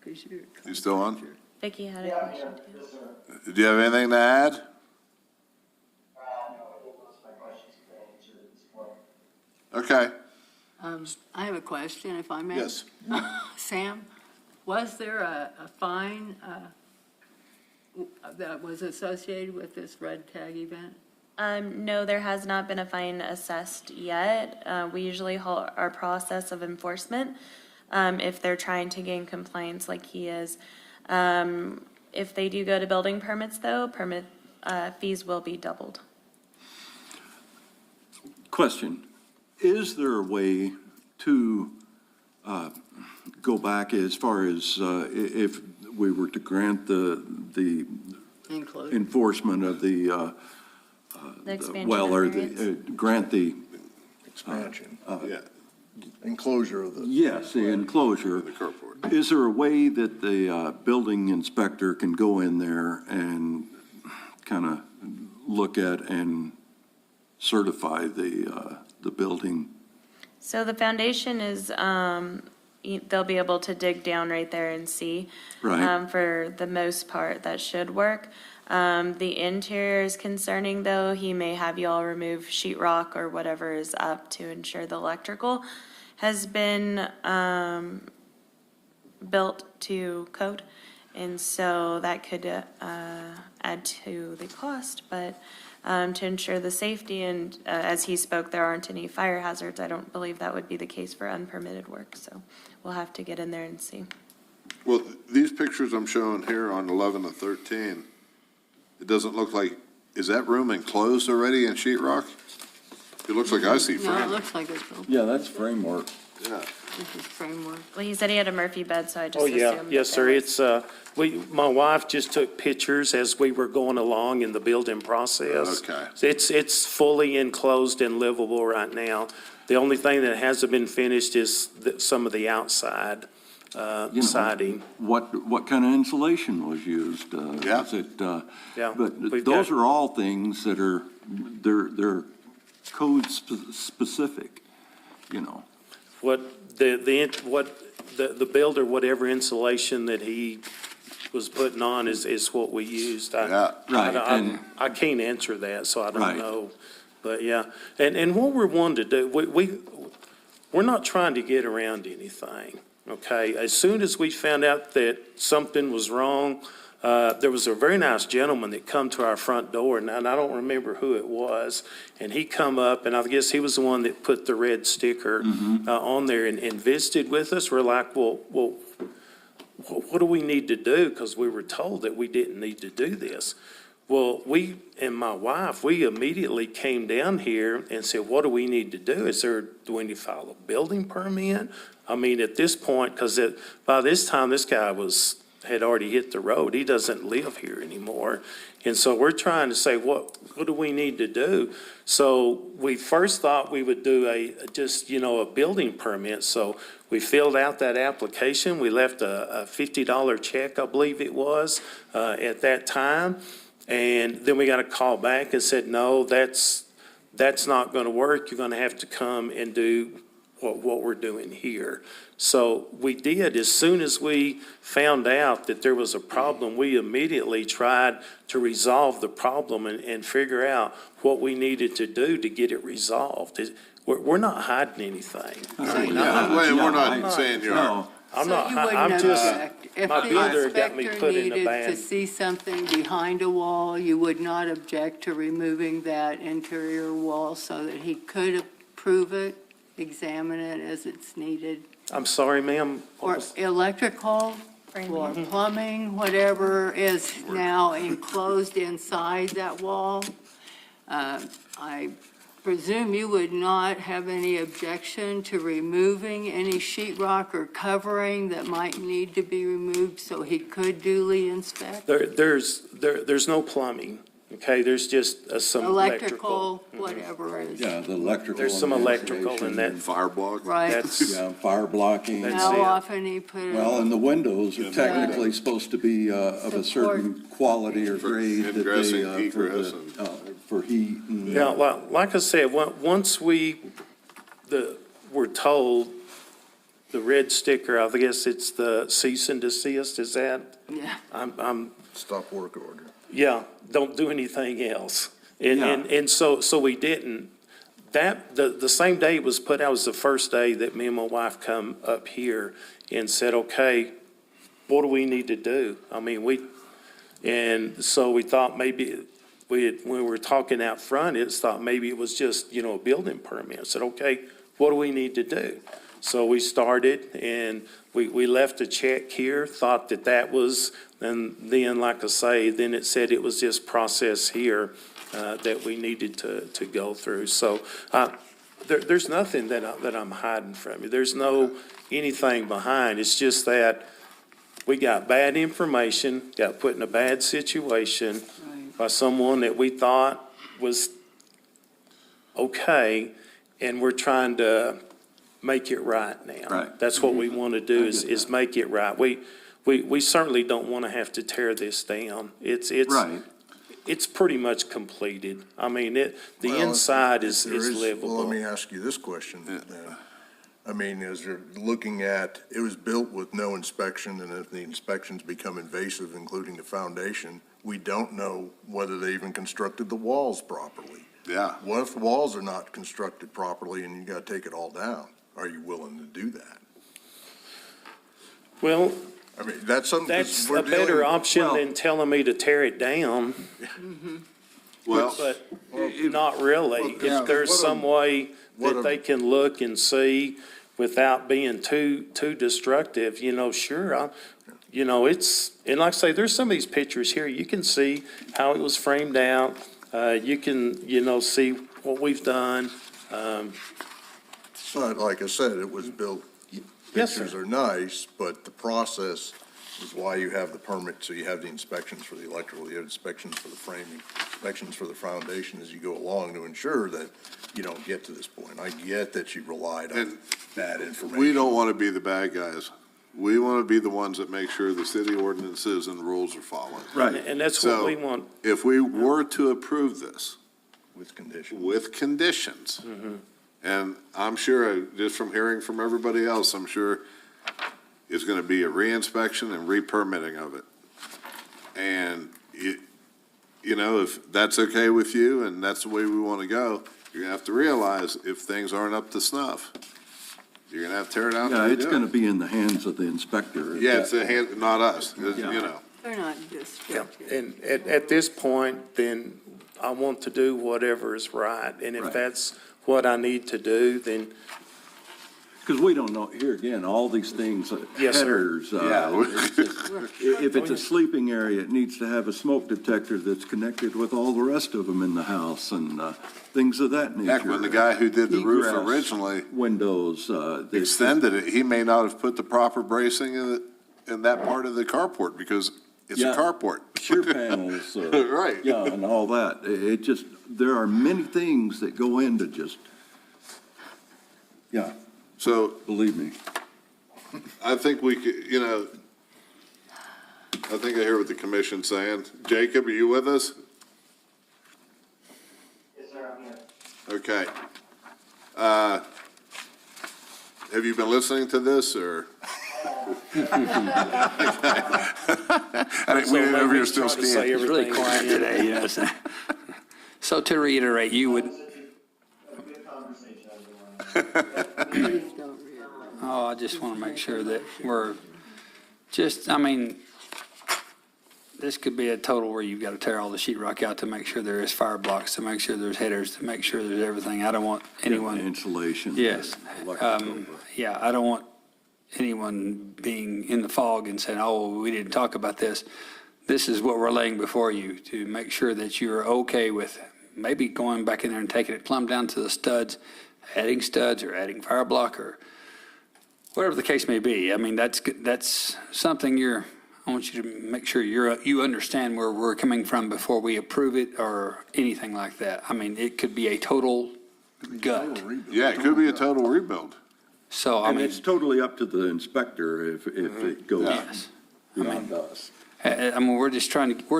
you still on? Vicky had a Yeah, question. yeah, yes, sir. Do you have anything to add? No, I think most of my questions have been answered at this point. Okay. I have a question, if I may. Yes. Sam, was there a fine that was associated with this red tag event? No, there has not been a fine assessed yet. We usually halt our process of enforcement if they're trying to gain compliance like he is. If they do go to building permits, though, permit fees will be doubled. question, is there a way to go back as far as if we were to grant the Include. enforcement of The expansion well, of or variance? grant the, Expansion, Yeah. enclosure of the. yes, the enclosure. The carport. Is there a way that the building inspector can go in there and kind of look at and certify the building? So the foundation is, they'll be able to dig down right there and see. Right. For the most part, that should work. The interior is concerning, though. He may have you all remove sheetrock or whatever is up to ensure the electrical has been built to code. And so that could add to the cost, but to ensure the safety and as he spoke, there aren't any fire hazards. I don't believe that would be the case for unpermitted work, so we'll have to get in there and see. Well, these pictures I'm showing here on 11 to 13, it doesn't look like, is that room enclosed already in sheetrock? It looks like I see No, it frame. looks like it's open. Yeah, that's framework. Yeah. This is framework. Well, he said he had a Murphy bed, so I just Oh, assumed. yeah, that yes, sir. there was- It's, my wife just took pictures as we were going along in the building process. Okay. It's fully enclosed and livable right now. The only thing that hasn't been finished is some of the outside You know, siding. What kind of insulation was used? Yeah. Is it, Yeah, but we've those got- are all things that are, they're code specific, you know. What the builder, whatever insulation that he was putting on is what we used. Yeah. Right, and- I can't answer that, so I Right. don't know. But yeah, and what we're wanting to do, we're not trying to get around anything, okay? As soon as we found out that something was wrong, there was a very nice gentleman that come to our front door, and I don't remember who it was. And he come up, and I guess he was the one that put the red sticker on there and visited with us. We're like, well, what do we need to do? Because we were told that we didn't need to do this. Well, we and my wife, we immediately came down here and said, what do we need to do? Do we need to file a building permit? I mean, at this point, because by this time, this guy had already hit the road. He doesn't live here anymore. And so we're trying to say, what do we need to do? So we first thought we would do a building permit. So we filled out that application. We left a $50 check, I believe it was, at that time. And then we got a call back and said, no, that's not going to work. You're going to have to come and do what we're doing here. So we did. As soon as we found out that there was a problem, we immediately tried to resolve the problem and figure out what we needed to do to get it resolved. We're not hiding anything. Yeah, we're not saying you are. No, I'm So not, you I'm wouldn't just, object. If my the builder got me inspector put in a needed bad- to see something behind a wall, you would not object to removing that interior wall so that he could approve it, examine it as it's needed? I'm sorry, ma'am. Or electrical, or plumbing, whatever is now enclosed inside that wall. I presume you would not have any objection to removing any sheetrock or covering that might need to be removed so he could duly inspect? There's no plumbing, okay? There's just some electrical. Electrical, whatever is, yeah, the electrical. There's some and electrical in insulation that. and- Fire block? right? That's, Yeah, fire blocking. That's How it. often he put it? Well, and the windows are technically supposed to be of a certain quality or For grade that ingress they, and for egress the, and- for heat and. yeah, like I said, once we're told the red sticker, I guess it's the cease and desist, is that? Yeah. I'm Stop work order. Yeah, don't do anything else. Yeah. And so we didn't. The same day it was put out was the first day that me and my wife come up here and said, okay, what do we need to do? I mean, and so we thought maybe, when we were talking out front, thought maybe it was just, a building permit. I said, okay, what do we need to do? So we started and we left a check here, thought that was, and then, like I say, then it said it was just process here that we needed to go through. So there's nothing that I'm hiding from you. There's no anything behind. It's just that we got bad information, got put in a bad situation by someone that we thought was okay, and we're trying to make it right now. Right. That's what we want to do is make it right. We certainly don't want to have to tear this down. Right. It's pretty much completed. I mean, the Well, inside is There Well, let livable. me ask you this question then. I mean, as you're looking at, it was built with no inspection, and if the inspections become invasive, including the foundation, we don't know whether they even constructed the walls properly. Yeah. What if the walls are not constructed properly and you gotta take it all down? Are you willing to do that? Well, I mean, that's something. 'cause that's we're a better dealing- option well- than telling me to tear it down, Well, but not really. yeah, If there's what some way what that a- they can look and see without being too destructive, sure, it's, and like I say, there's some of these pictures here, you can see how it was framed out. You can, see what we've done. But like I said, it was built, Yes, sir. pictures are nice, but the process is why you have the permit, so you have the inspections for the electrical, you have inspections for the framing, inspections for the foundation as you go along to ensure that you don't get to this point. I get that you relied on And bad information. We don't want to be the bad guys. We want to be the ones that make sure the city ordinances and rules are followed. Right. And that's what So- we want. If we were to approve this With conditions. with conditions, and I'm sure, just from hearing from everybody else, I'm sure it's going to be a reinspection and re-permitting of it. And you know, if that's okay with you and that's the way we want to go, you're going to have to realize if things aren't up to snuff, you're going to have to tear it down. Yeah, and it's redo going to it. be in the hands of the inspector. Yeah, it's a hand, not us, you Yeah. know. They're not Yeah, distracted. and at this point, then I want to do whatever is right. And if Right. that's what I need to do, then Because we don't know, here again, all these things, Yes, sir. headers. It's just- If it's a sleeping area, it needs to have a smoke detector that's connected with all the rest of them in the house and things of that nature. Heck, when the guy who did the roof Egress originally Windows. they- extended it, he may not have put the proper bracing in that part of the carport because it's a Yeah. carport. Shear panels. Right. Yeah, and all that. It just, there are many things that go into just, yeah, So believe me. I think we could, you know, I think I hear what the commission's saying. Jacob, are you with us? Yes, sir, I'm here. Okay. Have you been listening to this, or? I didn't, we didn't know if you were still Try to say scared. It's really everything quiet again. today, yes. So to reiterate, you would, A good conversation, everyone. Please don't read. oh, I just want to make sure that we're just, I mean, this could be a total where you've got to tear all the sheetrock out to make sure there is fire blocks, to make sure there's headers, to make sure there's everything. I don't want anyone. Insulation. Yes. electrical. Yeah, I don't want anyone being in the fog and saying, oh, we didn't talk about this. This is what we're laying before you to make sure that you're okay with maybe going back in there and taking it plumb down to the studs, adding studs or adding fire block or whatever the case may be. I mean, that's something I want you to make sure you understand where we're coming from before we approve it or anything like that. I mean, it could be a total gut. Yeah, it could be a total rebuild. So, I And mean, it's totally up to the inspector if it goes yes. beyond us. I mean, we're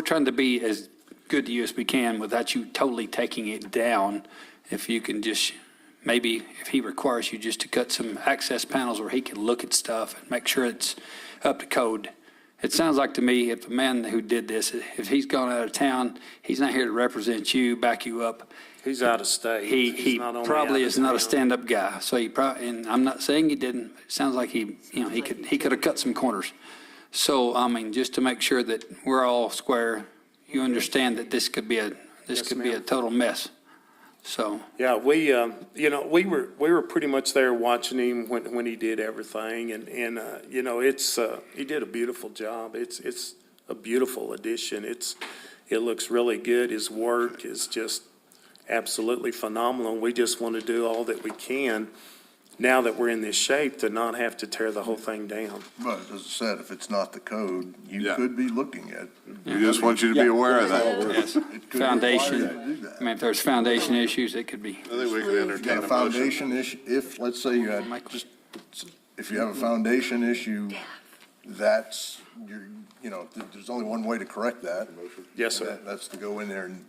trying to be as good to you as we can without you totally taking it down. If you can just, maybe if he requires you just to cut some access panels where he can look at stuff and make sure it's up to code. It sounds like to me, if the man who did this, if he's gone out of town, he's not here to represent you, back you up. He's out of state. He He's not only probably out of is not a town. stand-up guy. So he probably, and I'm not saying he didn't. It sounds like he could have cut some corners. So, I mean, just to make sure that we're all square, you understand that this could be a ma'am. total mess. So, Yeah, we were pretty much there watching him when he did everything, and he did a beautiful job. It's a beautiful addition. It looks really good. His work is just absolutely phenomenal. And we just want to do all that we can now that we're in this shape to not have to tear the whole thing down. But as I said, if it's not the code, you Yeah. could be looking at. We just want you to be aware of that. yes, It could require foundation. you to do that. I mean, if there's foundation issues, it could be. I think we could You entertain got a a motion. foundation issue, if, let's say you had, just, if you have a foundation issue, that's, there's only one way to correct that. Yes, sir. That's to go in there and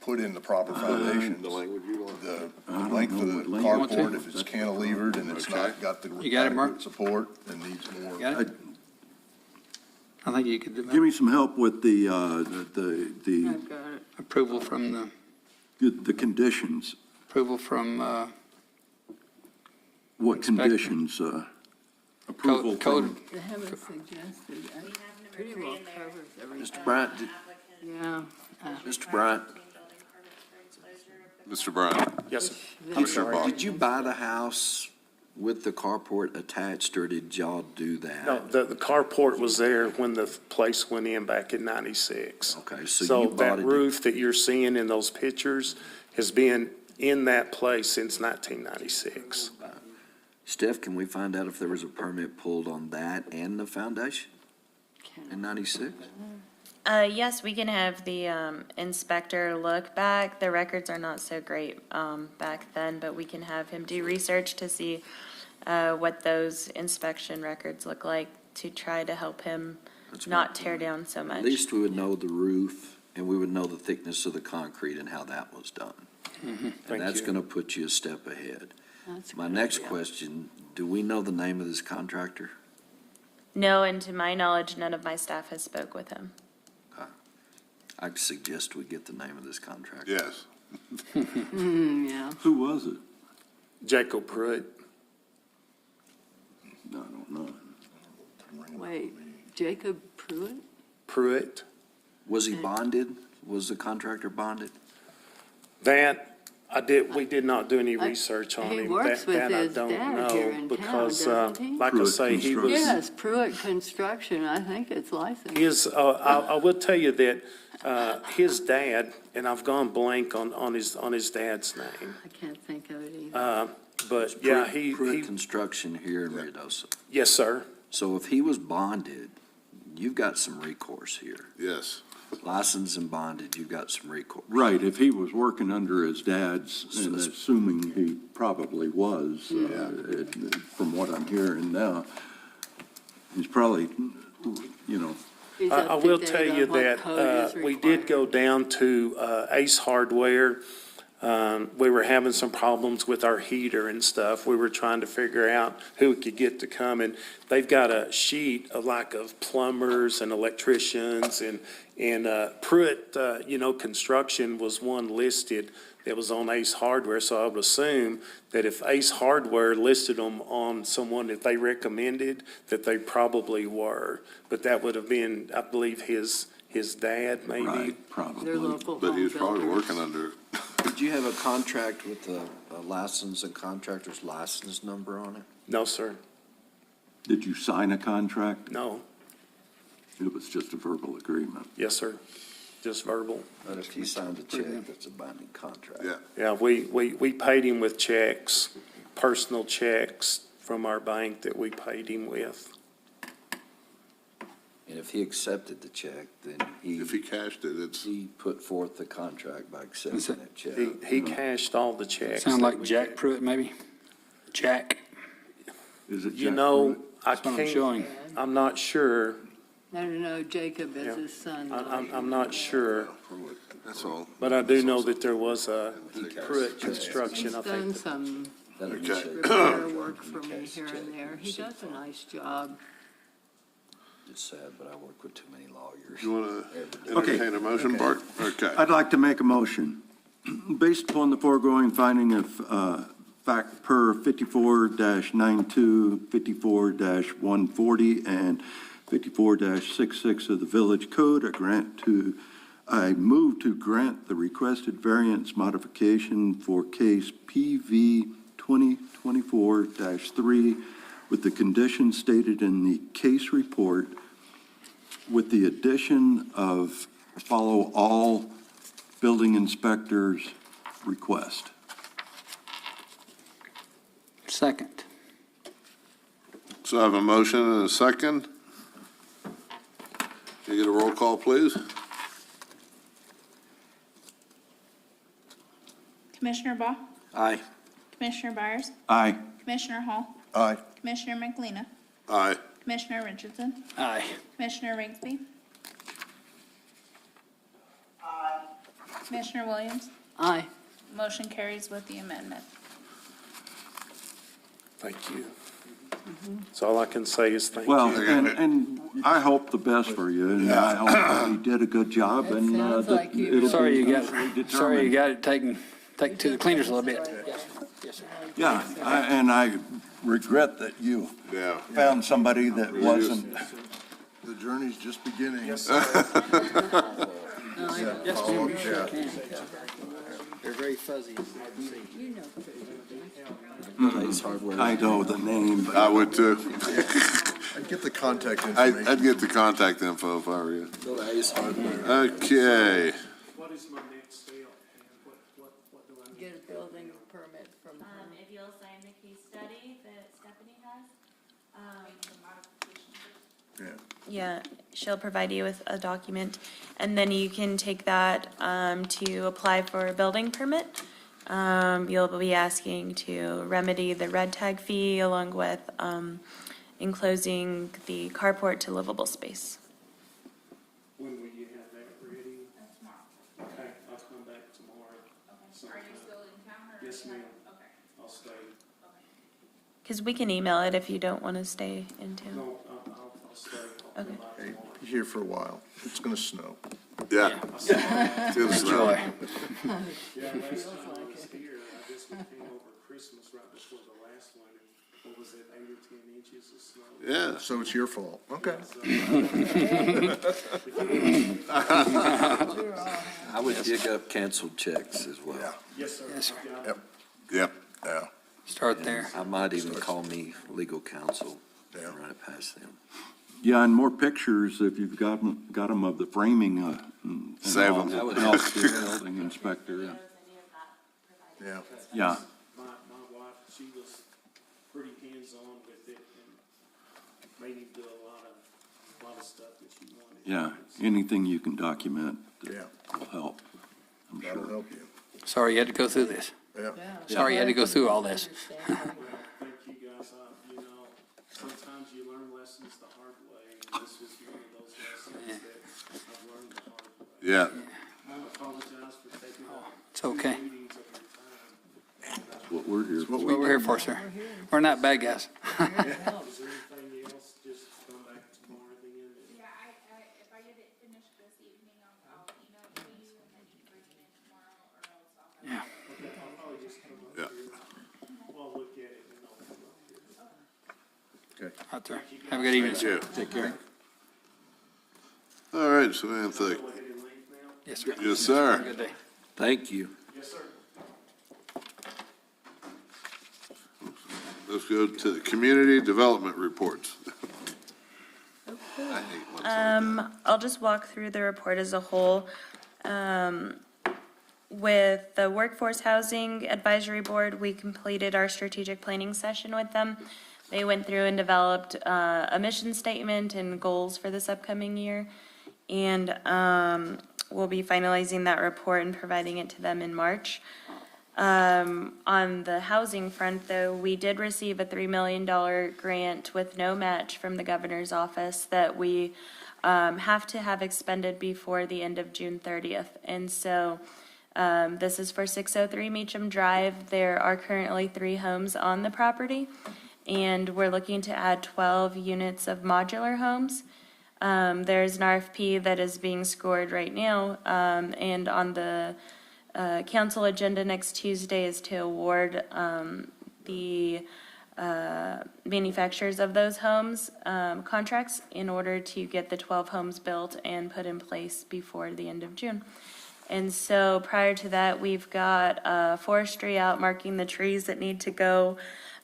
put in the proper foundations. The language you want. The don't length of know the what length you want to. carport, if it's cantilevered and it's Okay. not got the You got it, Mark? adequate support and needs more. Got it? I think you could do Give that. me some help with the I've got it. Approval from conditions. What Inspector. conditions, approval code. from? They haven't suggested, that pretty well covers everything. Mr. Bryant, Yeah. Mr. Bryant, Mr. Brown. Yes, sir. Commissioner Ball. did you buy the house with the carport attached, or did y'all do that? No, the carport was there when the place went in back in '96. Okay, so So you bought that it. roof that you're seeing in those pictures has been in that place since 1996. Steph, can we find out if there was a permit pulled on that and the foundation in 96? Yes, we can have the inspector look back. The records are not so great back then, but we can have him do research to see what those inspection records look like to try to help him That's not right. tear down so much. At least we would know the roof, and we would know the thickness of the concrete and how that was done. Thank And that's you. going to put you a step ahead. That's a My good next idea. question, do we know the name of this contractor? No, and to my knowledge, none of my staff has spoke with him. I suggest we get the name of this contractor. Yes. Yeah. Who was it? Jacob Pruitt. I don't know. Wait, Jacob Pruitt? Pruitt. Was he bonded? Was the contractor bonded? That, we did not do any research on He him. works That- with that I his don't dad here know in town, because, doesn't he? like I Pruitt say, he was. Yes, Pruitt Construction, I think it's licensed. I will tell you that, his dad, and I've gone blank on his dad's name. I can't think of it either. But yeah, he, Pruitt Construction here in Ruidoso. yes, sir. So if he was bonded, you've got some recourse here. Yes. Licensed and bonded, you've got some recourse. Right, if he was working under his dad's, and assuming he probably was, from what I'm hearing now, he's probably, you know, He's I up to will date tell on you what that, code is we did required. go down to, Ace Hardware. We were having some problems with our heater and stuff. We were trying to figure out who we could get to come, and they've got a sheet of plumbers and electricians, and Pruitt, Construction was one listed that was on Ace Hardware, so I would assume that if Ace Hardware listed them on someone that they recommended, that they probably were. But that would have been, I believe, his dad, maybe. right, Their probably. local But he home was probably builders. working under, Did you have a contract with a license and contractor's license number on it? No, sir, Did you sign a contract? no, It was just a verbal agreement. yes, sir, just verbal. But if he signed a check, that's a binding contract. yeah. Yeah, we paid him with checks, personal checks from our bank that we paid him with. And if he accepted the check, then If he cashed it, it's, he put forth the contract by accepting that check. He cashed all the checks. Sound that like we Jack did. Pruitt, maybe? Jack, Is it You Jack know, Pruitt? I that's what I'm can't, showing. I'm not sure, I don't know, Jacob is Yeah. his son. I'm not sure, that's all. but I do know that there was a Pruitt Construction, He's I done think. some That'll be Okay. checked. repair work for me here and there. He does a nice job. It's sad, but I work with too many lawyers. You want to Okay. entertain a motion, Bart? Okay. I'd like to make a motion. Based upon the foregoing finding of fact per 54-92, 54-140, and 54-66 of the Village Code, I move to grant the requested variance modification for case PV 2024-3 with the conditions stated in the case report, with the addition of follow all building inspectors' request. Second. So I have a motion and a second. Can you get a roll call, please? Commissioner Baugh? Aye. Commissioner Byers? Aye. Commissioner Hall? Aye. Commissioner McElina? Aye. Commissioner Richardson? Aye. Commissioner Rigsby? Commissioner Williams? Aye. Motion carries with the amendment. Thank you. So all I can say is thank Well, you. and I hope the best for you, and I hope that you did a good job, That and sounds that like you it'll be Sorry you got, determined. sorry you got it taken to the cleaners a little bit. Yeah, and I regret that you Yeah. found somebody that wasn't. The journey's just beginning. Yes, They're very fuzzy. Ace Hardware. I know the name, but I would too. I'd get the contact I'd information. get the contact info if I were you. Go to Ace Hardware. Okay. What is my next step? Get a building Yeah. Yeah, she'll provide you with a document, and then you can take that to apply for a building permit. You'll be asking to remedy the red tag fee along with enclosing the carport to livable space. When will you have that ready? Okay, I'll come back tomorrow. Are you still in town or? Yes, ma'am. Okay. I'll stay. Because we can email it if you don't want to stay in town. No, I'll stay. I'll come Okay. by Hey, tomorrow. be here for a while. It's gonna snow. Yeah. It's gonna snow. Yeah, last time I was here, I just came over Christmas right before the last one, and what was it, 8 or 10 inches of snow? Yeah. So it's your fault. Okay. I would dig up canceled checks as well. Yeah. Yes, sir. Yes, sir. Yep. Yep. Yeah. Start there. I might even call me legal counsel Yeah. and run it past them. Yeah, and more pictures if you've got them of the framing, and Save all 'em. that would help the building inspector. Yeah. Yeah, My wife, she was pretty hands-on with it and made him do a lot of stuff that she wanted. yeah, anything you can document Yeah. will help, I'm That'll sure. help you. Sorry you had to go through this. Yeah. Sorry you had to go through all this. Well, thank you guys, you know, sometimes you learn lessons the hard way, and this was one of those lessons that I've learned the hard way. Yeah. I apologize for taking up It's okay. meetings of your time. That's what we're here It's what for. That's what we're here for, sir. We're not bad guys. Is there anything else, just come back tomorrow then? Yeah, if I get it finished this evening, I'll email it to you and then you can bring it in tomorrow or else I'll have. Yeah. Okay, I'll probably just come up Yeah. here, I'll look at it and I'll come up here. Okay. Out there. Have a good evening, sir. Yeah. Take care. All right, Samantha. Go ahead and leave now? Yes, sir. Yes, sir. Good day. Thank you. Yes, sir. Let's go to the community development reports. I hate ones like that. I'll just walk through the report as a whole. With the Workforce Housing Advisory Board, we completed our strategic planning session with them. They went through and developed a mission statement and goals for this upcoming year. And we'll be finalizing that report and providing it to them in March. On the housing front, though, we did receive a $3 million grant with no match from the governor's office that we have to have expended before the end of June 30th. And so this is for 603 Meacham Drive. There are currently 3 homes on the property, and we're looking to add 12 units of modular homes. There's an RFP that is being scored right now, and on the council agenda next Tuesday is to award the manufacturers of those homes contracts in order to get the 12 homes built and put in place before the end of June. And so prior to that, we've got forestry out marking the trees that need to go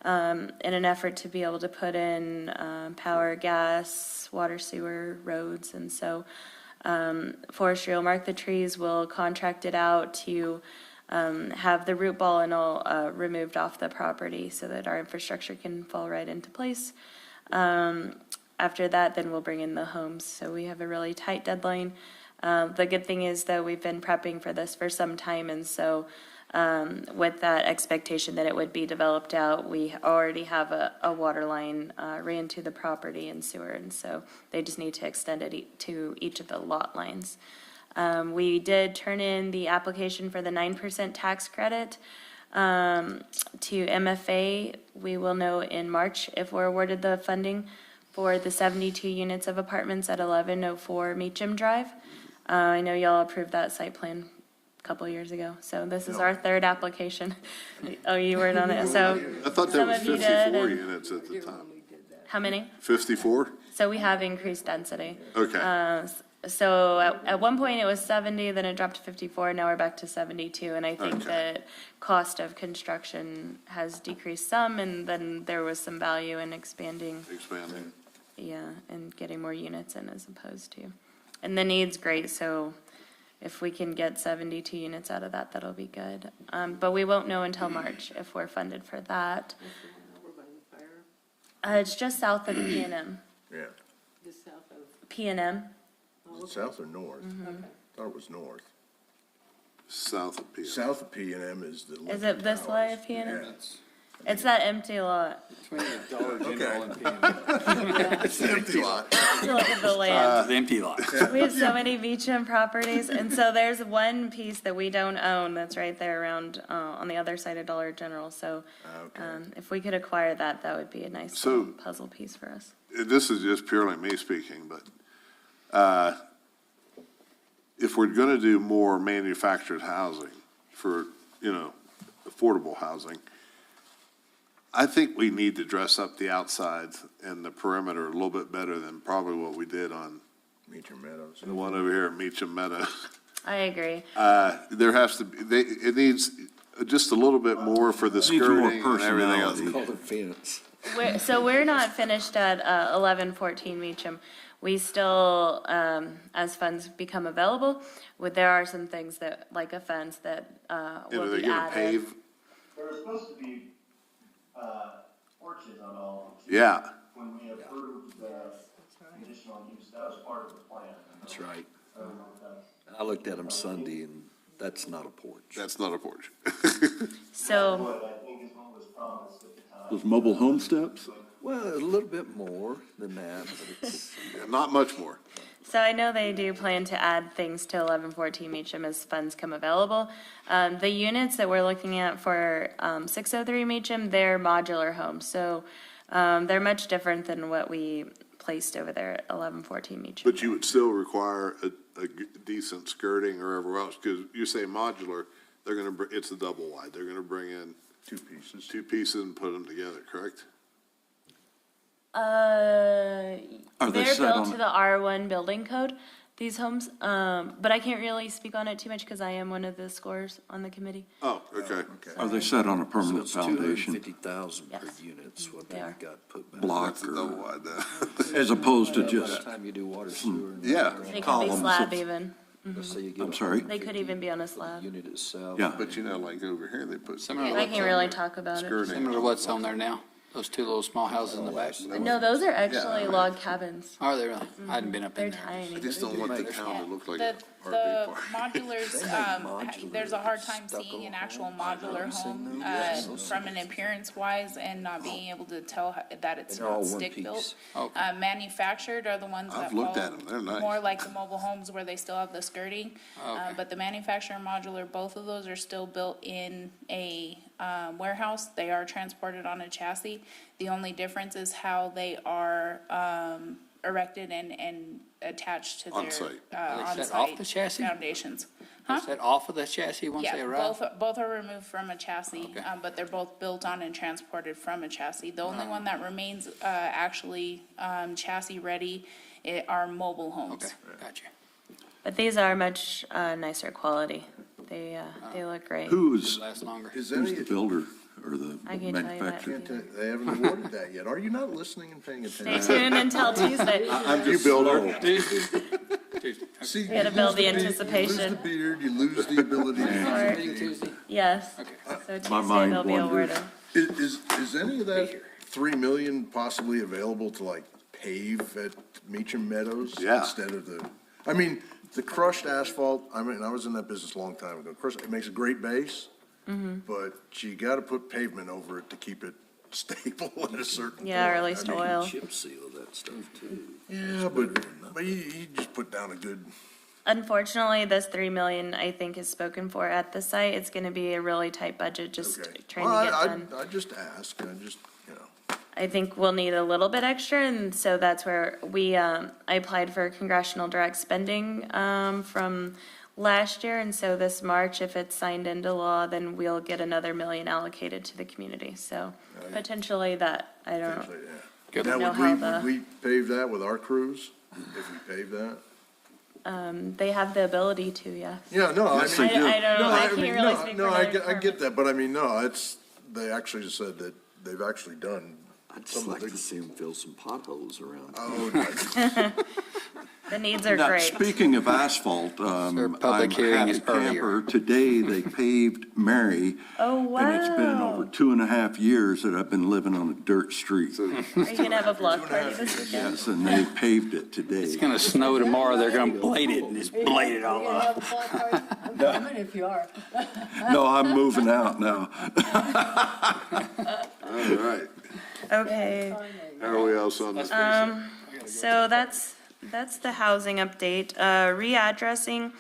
in an effort to be able to put in power, gas, water, sewer, roads. And so forestry will mark the trees, we'll contract it out to have the root ball and all removed off the property so that our infrastructure can fall right into place. After that, then we'll bring in the homes. So we have a really tight deadline. The good thing is that we've been prepping for this for some time, and so with that expectation that it would be developed out, we already have a water line ran to the property and sewer, and so they just need to extend it to each of the lot lines. We did turn in the application for the 9% tax credit to MFA. We will know in March if we're awarded the funding for the 72 units of apartments at 1104 Meacham Drive. I know y'all approved that site plan a couple years ago, so this is our 3rd application. Oh, you weren't on it, so I thought there some was of you did, 54 and- units at the time. how many? 54? So we have increased density. Okay. So at one point it was 70, then it dropped to 54, now we're back to 72. And I think Okay. that cost of construction has decreased some, and then there was some value in expanding, Expanding. yeah, and getting more units in as opposed to. And the need's great, so if we can get 72 units out of that, that'll be good. But we won't know until March if we're funded for that. It's just south of P and M. Yeah. Just south of, P and M. Is it south or north? Thought it was north. South of P. South of P and M is the. Is it this way of P and M? Yeah. It's that empty lot. Between the Dollar General and PM. It's an empty lot. Look at the land. The empty lot. We have so many Beecham properties, and so there's one piece that we don't own that's right there around, on the other side of Dollar General, so, if we could acquire that, that would be a nice So- little puzzle piece for us. This is just purely me speaking, but if we're going to do more manufactured housing for, affordable housing, I think we need to dress up the outsides and the perimeter a little bit better than probably what we did on Meacham Meadows. the one over here at Meacham Meadows. I agree. There has to be, it needs just a little bit more for the Needs more skirting and everything else. personality. Call it fence. We're not finished at 1114 Meacham. We still, as funds become available, there are some things that, like a fence, that Are will they be gonna added. pave? There were supposed to be, porches on all of them. Yeah, When we approved the conditional use, that was part of the plan. That's right. I don't know if that's- I looked at them Sunday, and that's not a porch. that's not a porch. So, What I think is what was promised at the time. Those mobile home steps? Well, a little bit more than that, but it's, Not much more. so I know they do plan to add things to 1114 Meacham as funds come available. The units that we're looking at for 603 Meacham, they're modular homes, so they're much different than what we placed over there at 1114 Meacham. But you would still require a decent skirting or everywhere else, because you say modular, they're gonna, it's a double wide, they're gonna bring in Two pieces. two pieces and put them together, correct? Are they They're set built on- to the R1 building code, these homes, but I can't really speak on it too much because I am one of the scorers on the committee. Oh, okay. Are they set on a so permanent it's 250,000 foundation? per Yes. unit, is what They they are. got put back. Block That's a double or, wide now. as opposed to By the just, time you do water, sewer. and Yeah. everything They could be Columns slab of- even. else, so you get I'm sorry? They could even be on a slab. Unit itself. Yeah. But like over here, they put Similar to I what's can't on really there. talk about it. skirting. Similar to what's on there now, those two little small houses in the back. No, those are actually log cabins. Are they really? I hadn't been up in They're there. tiny. I just don't want the town to look like The, a the RV park. modulars, there's a hard time seeing an actual modular home, from an appearance wise and not being able to tell that it's And they're all not one stick built. piece. Okay. Manufactured are the ones that I've looked fall at 'em. They're nice. more like the mobile homes where they still have the skirting. Okay. But the manufacturer and modular, both of those are still built in a, warehouse. They are transported on a chassis. The only difference is how they are, erected and attached to their, On-site. Are they set off the on-site chassis? foundations. Is that off of the chassis once they Yeah, arrive? both are removed from a chassis, Okay. but they're both built on and transported from a chassis. The only one that remains, actually, chassis ready, are mobile homes. Okay, gotcha. But these are much nicer quality. They look great. who's Last longer. Is the any, builder or the I can tell you that. manufacturer? they haven't awarded that yet. Are you not listening and paying Stay attention? tuned until Tuesday. I'm You just build slow. it. Tuesday. See, We gotta you build lose the You lose anticipation. the beard, you lose the ability to. Meeting Tuesday? Yes. Okay. So Tuesday mind they'll be wanders. awarded. Is any of that 3 million possibly available to like pave at Meacham Meadows? Yeah. Instead of I mean, the crushed asphalt, I mean, I was in that business a long time ago. Of course, it makes a great base, but you gotta put pavement over it to keep it stable at a certain. Yeah, or point. at least I mean, oil. Chip seal that stuff too. Yeah, but you just put down a good, Unfortunately, this 3 million, I think, is spoken for at the site. It's gonna be a really tight budget, just okay. trying Well, to get done. I just ask, I just, I think we'll need a little bit extra, and so that's where I applied for congressional direct spending, from last year, and so this March, if it's signed into law, then we'll get another million allocated to the community, so potentially that, I don't know. yeah. Good. Now, Know would how we, the- would we pave that with our crews, if we pave that? They have the ability to, yeah. Yeah, no, I Yes, mean. they do. I don't know, No, I can't mean, really no, speak no, for I their get department. that, but I mean, no, they actually just said that they've actually done I'd some just of like the to big. see them fill some potholes around. Oh, The needs are Now, great. speaking of asphalt, Their public hearing is earlier. Today, they paved Mary. Oh, wow. And it's been over 2.5 years that I've been living on a dirt street. Are you gonna have a block party this weekend? Yes, and they paved it today. It's gonna snow tomorrow, they're gonna blade it and just blade it all up. I'm coming if you are. No, I'm moving out now. All right. Okay, How are we else on this? so that's the housing update. Readdressing,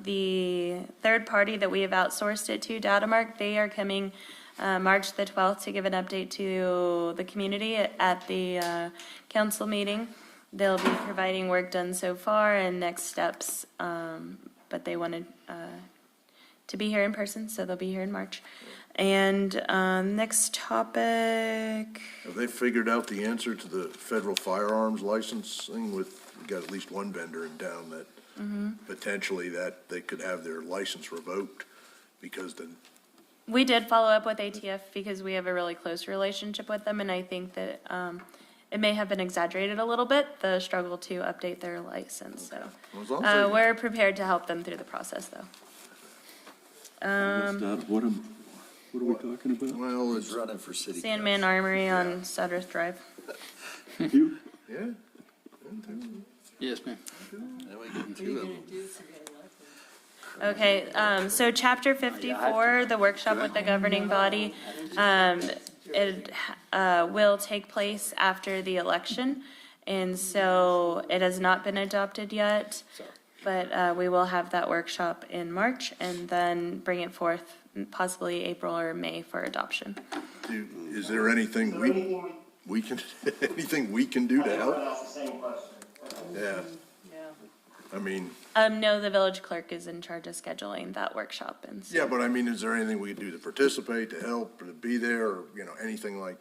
the third party that we have outsourced it to, Datamark, they are coming, March the 12th to give an update to the community at the, council meeting. They'll be providing work done so far and next steps, but they wanted, to be here in person, so they'll be here in March. And, next topic, Have they figured out the answer to the federal firearms licensing with, we got at least one vendor in town that potentially that they could have their license revoked because the, we did follow up with ATF because we have a really close relationship with them, and I think that, it may have been exaggerated a little bit, the struggle to update their license, so. as long as they- We're prepared to help them through the process, though. What are we talking about? well, It's it's, running for city. Sandman Armory on Sudworth Drive. You? yeah. Yes, ma'am. Now we get two of them. Okay, so chapter 54, the workshop with the governing body, it will take place after the election. And so it has not been adopted yet, but we will have that workshop in March and then bring it forth possibly April or May for adoption. Is there anything we can, anything we can do to help? That's the same question. Yeah, Yeah. I mean, No, the village clerk is in charge of scheduling that workshop, and so. yeah, but I mean, is there anything we can do to participate, to help, to be there, or, anything like,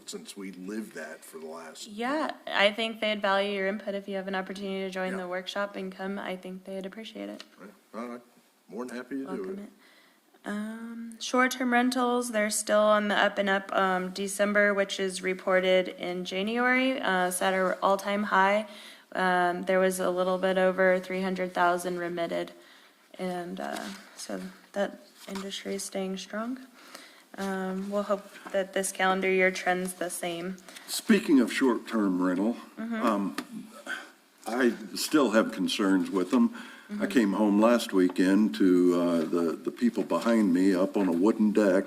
since we lived that for the last. Yeah, I think they'd value your input if you have an opportunity to join Yeah. the workshop and come. I think they'd appreciate it. All right, more than happy to do Welcome it. it. Short-term rentals, they're still on the up and up. December, which is reported in January, set an all-time high. There was a little bit over 300,000 remitted. And, so that industry is staying strong. We'll hope that this calendar year trends the same. Speaking of short-term rental, I still have concerns with them. I came home last weekend to the people behind me up on a wooden deck,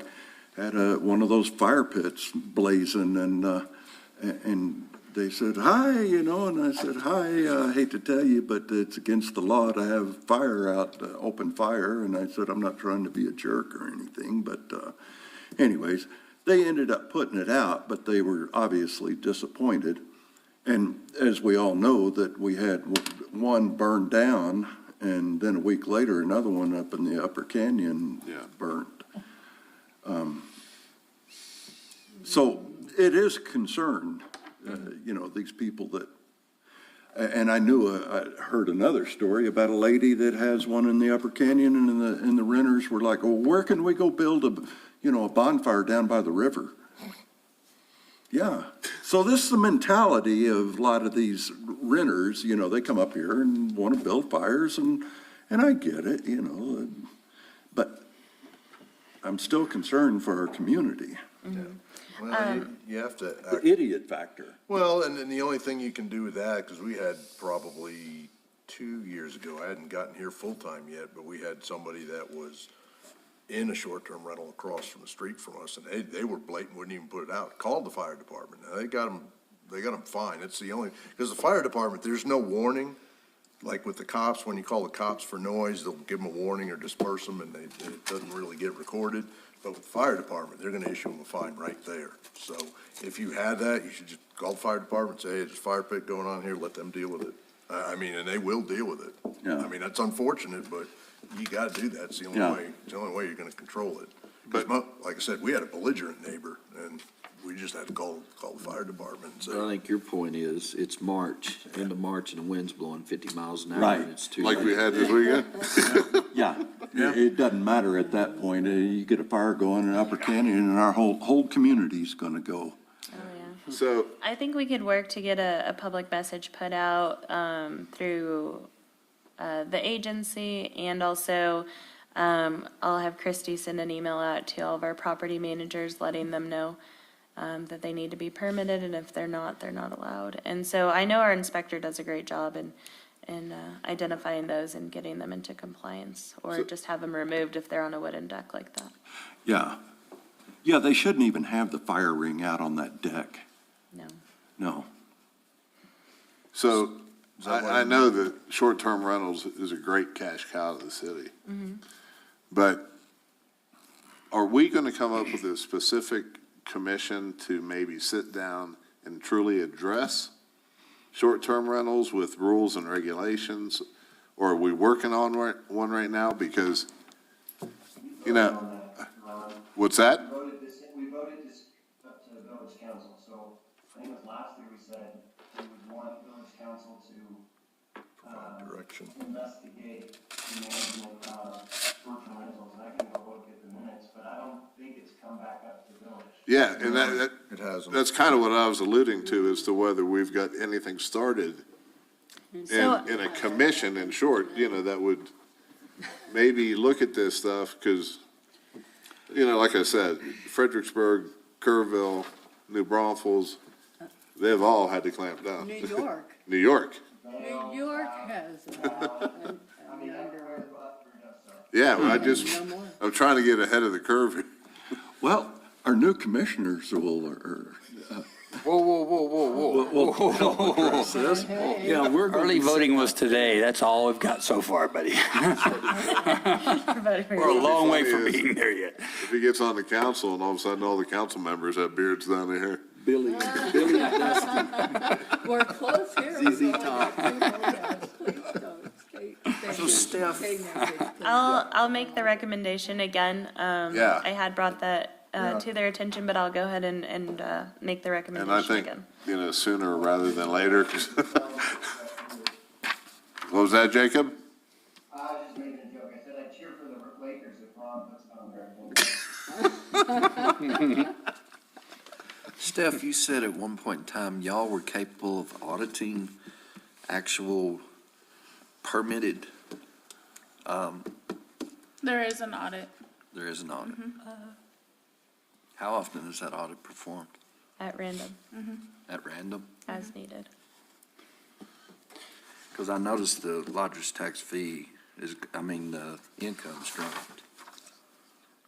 had one of those fire pits blazing, and they said, hi, and I said, hi, I hate to tell you, but it's against the law to have fire out, open fire, and I said, I'm not trying to be a jerk or anything, but anyways, they ended up putting it out, but they were obviously disappointed. And as we all know, that we had one burned down, and then a week later, another one up in the Upper Canyon burnt. So it is a concern, these people that, and I heard another story about a lady that has one in the Upper Canyon, and the renters were like, well, where can we go build a bonfire down by the river? Yeah, so this is the mentality of a lot of these renters, they come up here and want to build fires, and I get it, but I'm still concerned for our community. Well, you have to The idiot factor. Well, and then the only thing you can do with that, because we had probably 2 years ago, I hadn't gotten here full-time yet, but we had somebody that was in a short-term rental across from the street from us, and they were blatant, wouldn't even put it out, called the fire department. Now, they got them fined. It's the only, because the fire department, there's no warning. Like with the cops, when you call the cops for noise, they'll give them a warning or disperse them, and it doesn't really get recorded. But with the fire department, they're gonna issue them a fine right there. So if you had that, you should just call the fire department, say, hey, there's a fire pit going on here, let them deal with it. I mean, and they will deal with it. Yeah. I mean, that's unfortunate, but you gotta do that. It's the only Yeah. way, it's the only way you're gonna control it. But like I said, we had a belligerent neighbor, and we just had to call the fire department and say, I think your point is, it's March, end of March, and the wind's blowing 50 miles an hour. Right. And it's too Like late. we had this weekend? Yeah, it doesn't matter at that point. You get a fire going in Upper Canyon, and our whole community's gonna go. Oh, So, I think we could work to get a public message put out through the agency, and also I'll have Christy send an email out to all of our property managers, letting them know that they need to be permitted, and if they're not allowed. And so I know our inspector does a great job in identifying those and getting them into compliance, or just have them removed if they're on a wooden deck like that. Yeah. Yeah, they shouldn't even have the fire ring out on that deck. No. No. so I know that short-term rentals is a great cash cow to the city. But are we going to come up with a specific commission to maybe sit down and truly address short-term rentals with rules and regulations? Or are we working on one right now? Because, what's that? We voted this up to the village council, so I think it was last year we said we would want village council to, Direction. investigate the management of short-term rentals. And I can go look at the minutes, but I don't think it's come back up to village. Yeah, and It hasn't. that's kind of what I was alluding to as to whether we've got anything started So- in a commission, in short, that would maybe look at this stuff, because, like I said, Fredericksburg, Kerrville, New Braunfels, they've all had to clamp down. New York. New York, New York has, I mean, I've heard about for us, so. yeah, well, I'm trying to get ahead of the curve here. Well, our new commissioners will, Yeah, early voting was today. That's all we've got so far, buddy. We're a long way from being there yet. If he gets on the council and all of a sudden all the council members have beards down their hair. Billy and Dusty. we're close here. ZZ Top. Please don't. So Steph, I'll make the recommendation again. Yeah. I had brought that to their attention, but I'll go ahead and make the And I recommendation think, again. sooner rather than later. 'Cause what was that, Jacob? I was just making a joke. I said I'd cheer for the Lakers if Ron puts down their. Steph, you said at one point in time, y'all were capable of auditing actual permitted, There is an audit. there is an audit. How often is that audit performed? At random, At random? as needed. Because I noticed the lodger's tax fee the income's dropped.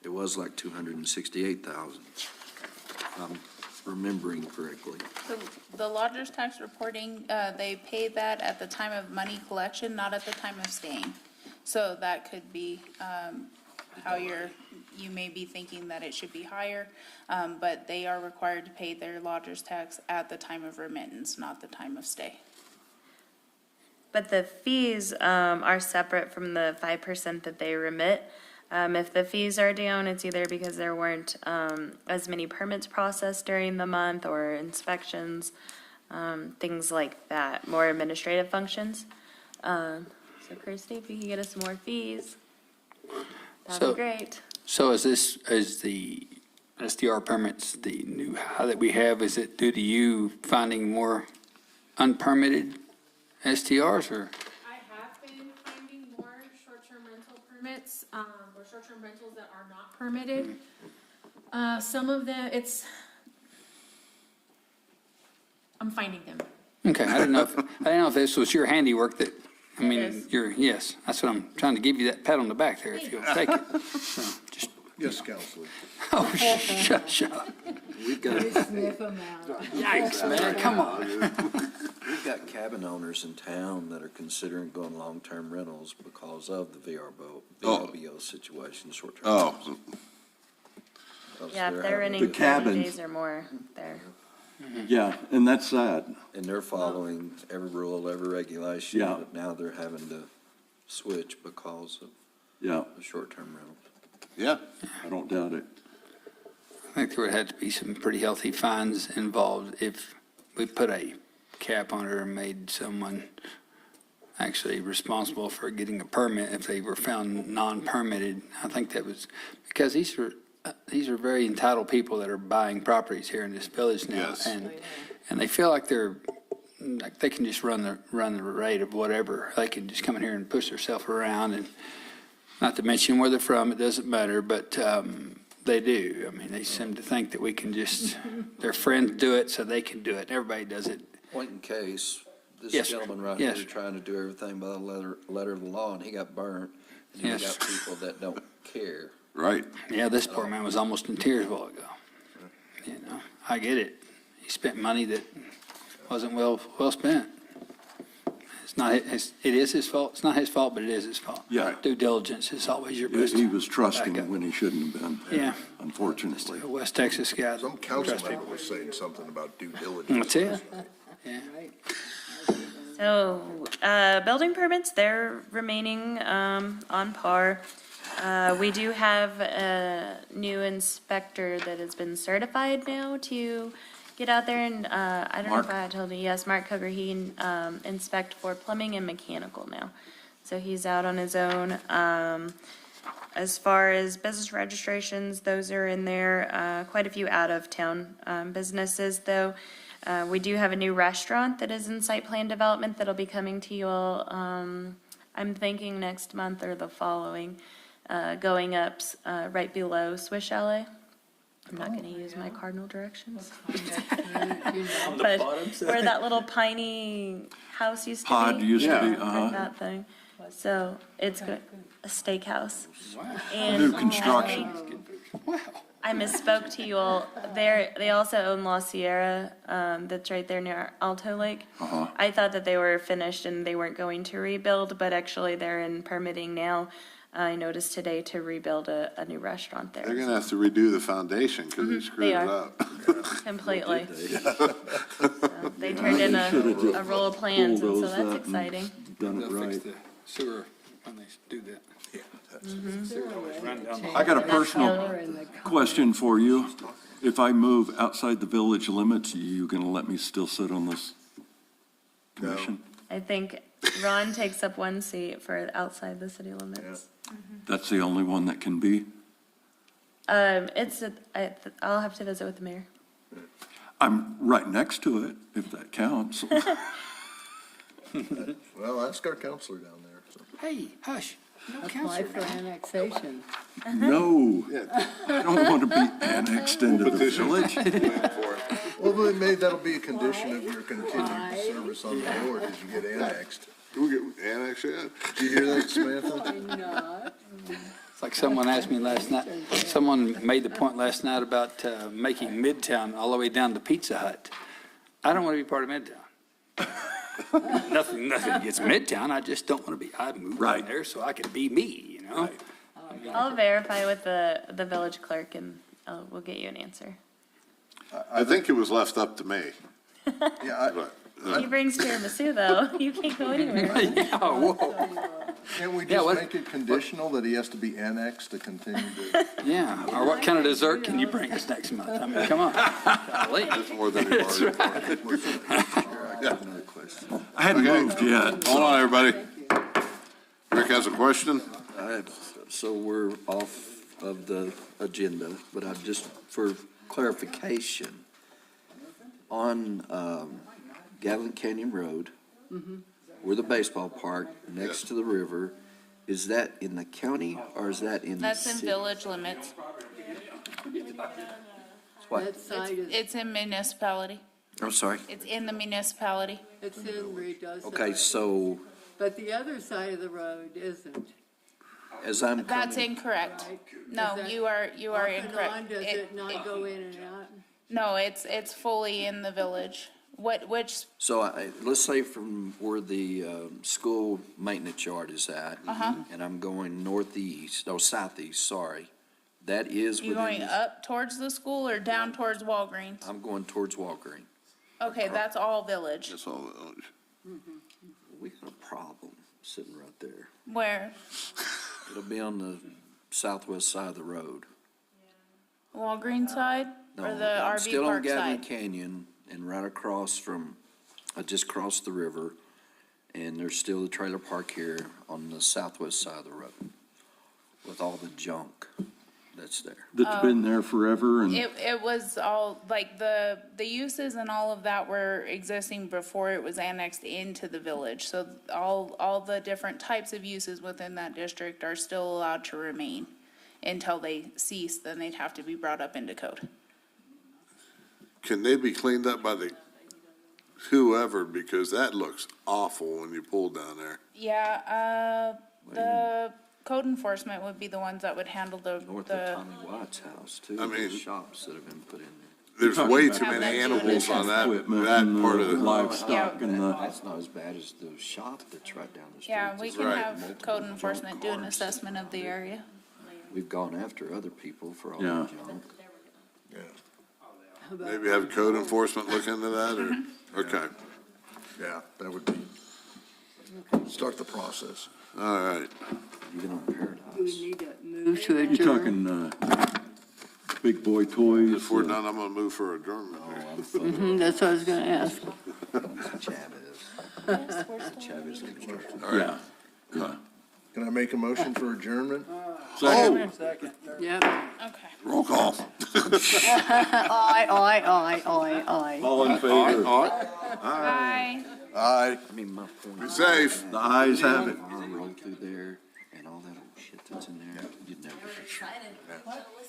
It was like 268,000, if I'm remembering correctly. The lodger's tax reporting, they pay that at the time of money collection, not at the time of staying. So that could be how you may be thinking that it should be higher, but they are required to pay their lodger's tax at the time of remittance, not the time of stay. But the fees are separate from the 5% that they remit. If the fees are down, it's either because there weren't as many permits processed during the month, or inspections, things like that, more administrative functions. So Christie, if you can get us some more fees, that'd So- be great. So is the SDR permits, the new high that we have, is it due to you finding more unpermitted STRs, or? I have been finding more short-term rental permits, or short-term rentals that are not permitted. Some of them, I'm finding them. Okay, I didn't know if this was your handiwork that, It is. yes, that's what I'm trying to give you, that pat on the back there, if you'll take it. So, just, Yes, Counselor. oh, shut up. We've got, Sniff them out. Yikes, man, come on. we've got cabin owners in town that are considering going long-term rentals because of the VRBO situation, short-term. Oh, rentals. Because Yeah, if they're having renting to- 30 cabins. days or more, there. yeah, and that's sad. And they're following every rule, every regulation. Yeah. But now they're having to switch because of Yeah, the short-term rental. yeah. I don't doubt it. I think there would have to be some pretty healthy fines involved if we put a cap on it or made someone actually responsible for getting a permit if they were found non-permitted. I think that was, because these are these are very entitled people that are buying properties here in this village now. Yes. And they feel like like they can just run the rate of whatever. They can just come in here and push themselves around, and not to mention where they're from, it doesn't matter, but they do. I mean, they seem to think that we can just, their friends do it, so they can do it. Everybody does it. Point in case, this Yes, sir. gentleman right Yes, here sir. trying to do everything by the letter of the law, and he got burnt. And you Yes. got people that don't care. Right. Yeah, this poor man was almost in tears a while ago. You know, I get it. He spent money that wasn't well spent. It's not his, it is his fault. It's not his fault, but it is his fault. Yeah. Due diligence is always your best. He was trusting backup. when he shouldn't have been. Yeah. Unfortunately. A West Texas guy. Some council Trust him. member was saying something about due diligence. That's it. Yeah. So, building permits, they're remaining, on par. We do have a new inspector that has been certified now to get out there and, I don't know if Mark? I told you, yes, Mark Coger, he, inspect for plumbing and mechanical now. So he's out on his own. As far as business registrations, those are in there, quite a few out-of-town, businesses, though. We do have a new restaurant that is in site plan development that'll be coming to you all, I'm thinking next month or the following, going up, right below Swiss Chalet. I'm not gonna use my cardinal directions. But where that little piney house used to be. Pod used to be, Like that thing. So it's good, a steakhouse. And New construction. I misspoke to you all. They also own La Sierra, that's right there near Alto Lake. I thought that they were finished and they weren't going to rebuild, but actually they're in permitting now. I noticed today to rebuild a new restaurant there. They're gonna have to redo the foundation because they screwed it are. up. Completely. So they turned in a roll of plans, and so that's exciting. Done it They'll fix right. the sewer when they do that. I got a personal question for you. If I move outside the village limits, are you gonna let me still sit on this commission? I think Ron takes up one seat for outside the city limits. That's the only one that can be? I'll have to visit with the mayor. I'm right next to it, if that counts. Well, ask our counselor down there, so. Hey, hush. No Apply counselor. for annexation. No, I don't want to be annexed into the Petition. village. Well, then maybe that'll be a condition of your continued service on the board as you get annexed. We'll get annexed, yeah. Did you hear that, Samantha? Why not? It's like someone asked me last night, someone made the point last night about making Midtown all the way down to Pizza Hut. I don't want to be part of Midtown. Nothing against Midtown, I just don't want to be, I moved Right. in there so I can be me, you know? I'll verify with the village clerk and we'll get you an answer. I think it was left up to me, Yeah, but He brings tiramisu though, you can't go anywhere. Yeah, whoa. can't we Yeah, just what- make it conditional that he has to be annexed to continue to? Yeah, or what kind of dessert can you bring us next month? I mean, come on. Golly. it's more than he bargained for. I got another question. I hadn't Okay. moved yet. Hold on, everybody. Rick has a question? So we're off of the agenda, but I just, for clarification, on Gallant Canyon Road, where the baseball park, next to the river, is that in the county or is that in the That's in city? village limits. What? That side is, It's in municipality. I'm sorry. It's in the municipality. it's in Ruidoso. Okay, so But the other side of the road isn't. as I'm That's coming, incorrect. Right. No, Is that you are Off and incorrect. on, does it not go in and out? No, it's fully in the village. Which, so let's say from where the school maintenance yard is at, and I'm going southeast, sorry. That is you within, going up towards the school or down towards Walgreens? I'm going towards Walgreen. Okay, that's all village. That's all. We got a problem sitting right there. Where? It'll be on the southwest side of the road. Walgreens side or No, the I'm RV still on park Gatlin side? Canyon and right across from, I just crossed the river, and there's still the trailer park here on the southwest side of the road with all the junk that's there. That's been there forever and. It was all, like, the uses and all of that were existing before it was annexed into the village. So all the different types of uses within that district are still allowed to remain until they cease, then they'd have to be brought up into code. Can they be cleaned up by the whoever, because that looks awful when you pull down there. Yeah, the code enforcement would be the ones that would handle North of Tommy White's house, too. I mean- There's shops that have been put in there. There's way too Have many them do an animals on that, Equipment that and part of the it. livestock and the. That's not as bad as the shop that's right down the street. Yeah, we can Right. have code enforcement do an assessment of the area. We've gone after other people for all Yeah. the junk. Maybe have code enforcement look into that, or, okay, Yeah, that would be, start the process. all right. Even on Do we Paradise. need to move to You're adjourn? talking, big boy toys. If we're done, I'm gonna move for adjournment here. That's what I was gonna ask. Chavez. Chavez Construction. Yeah. Yeah. Can I make a motion for adjournment? Second. Yep. Okay. Roll call. Aye, aye, aye, aye, aye. All in favor? Bye. Aye. I mean, my point. Be safe. The ayes have it. Roll through there and all that old shit that's in there, you'd never.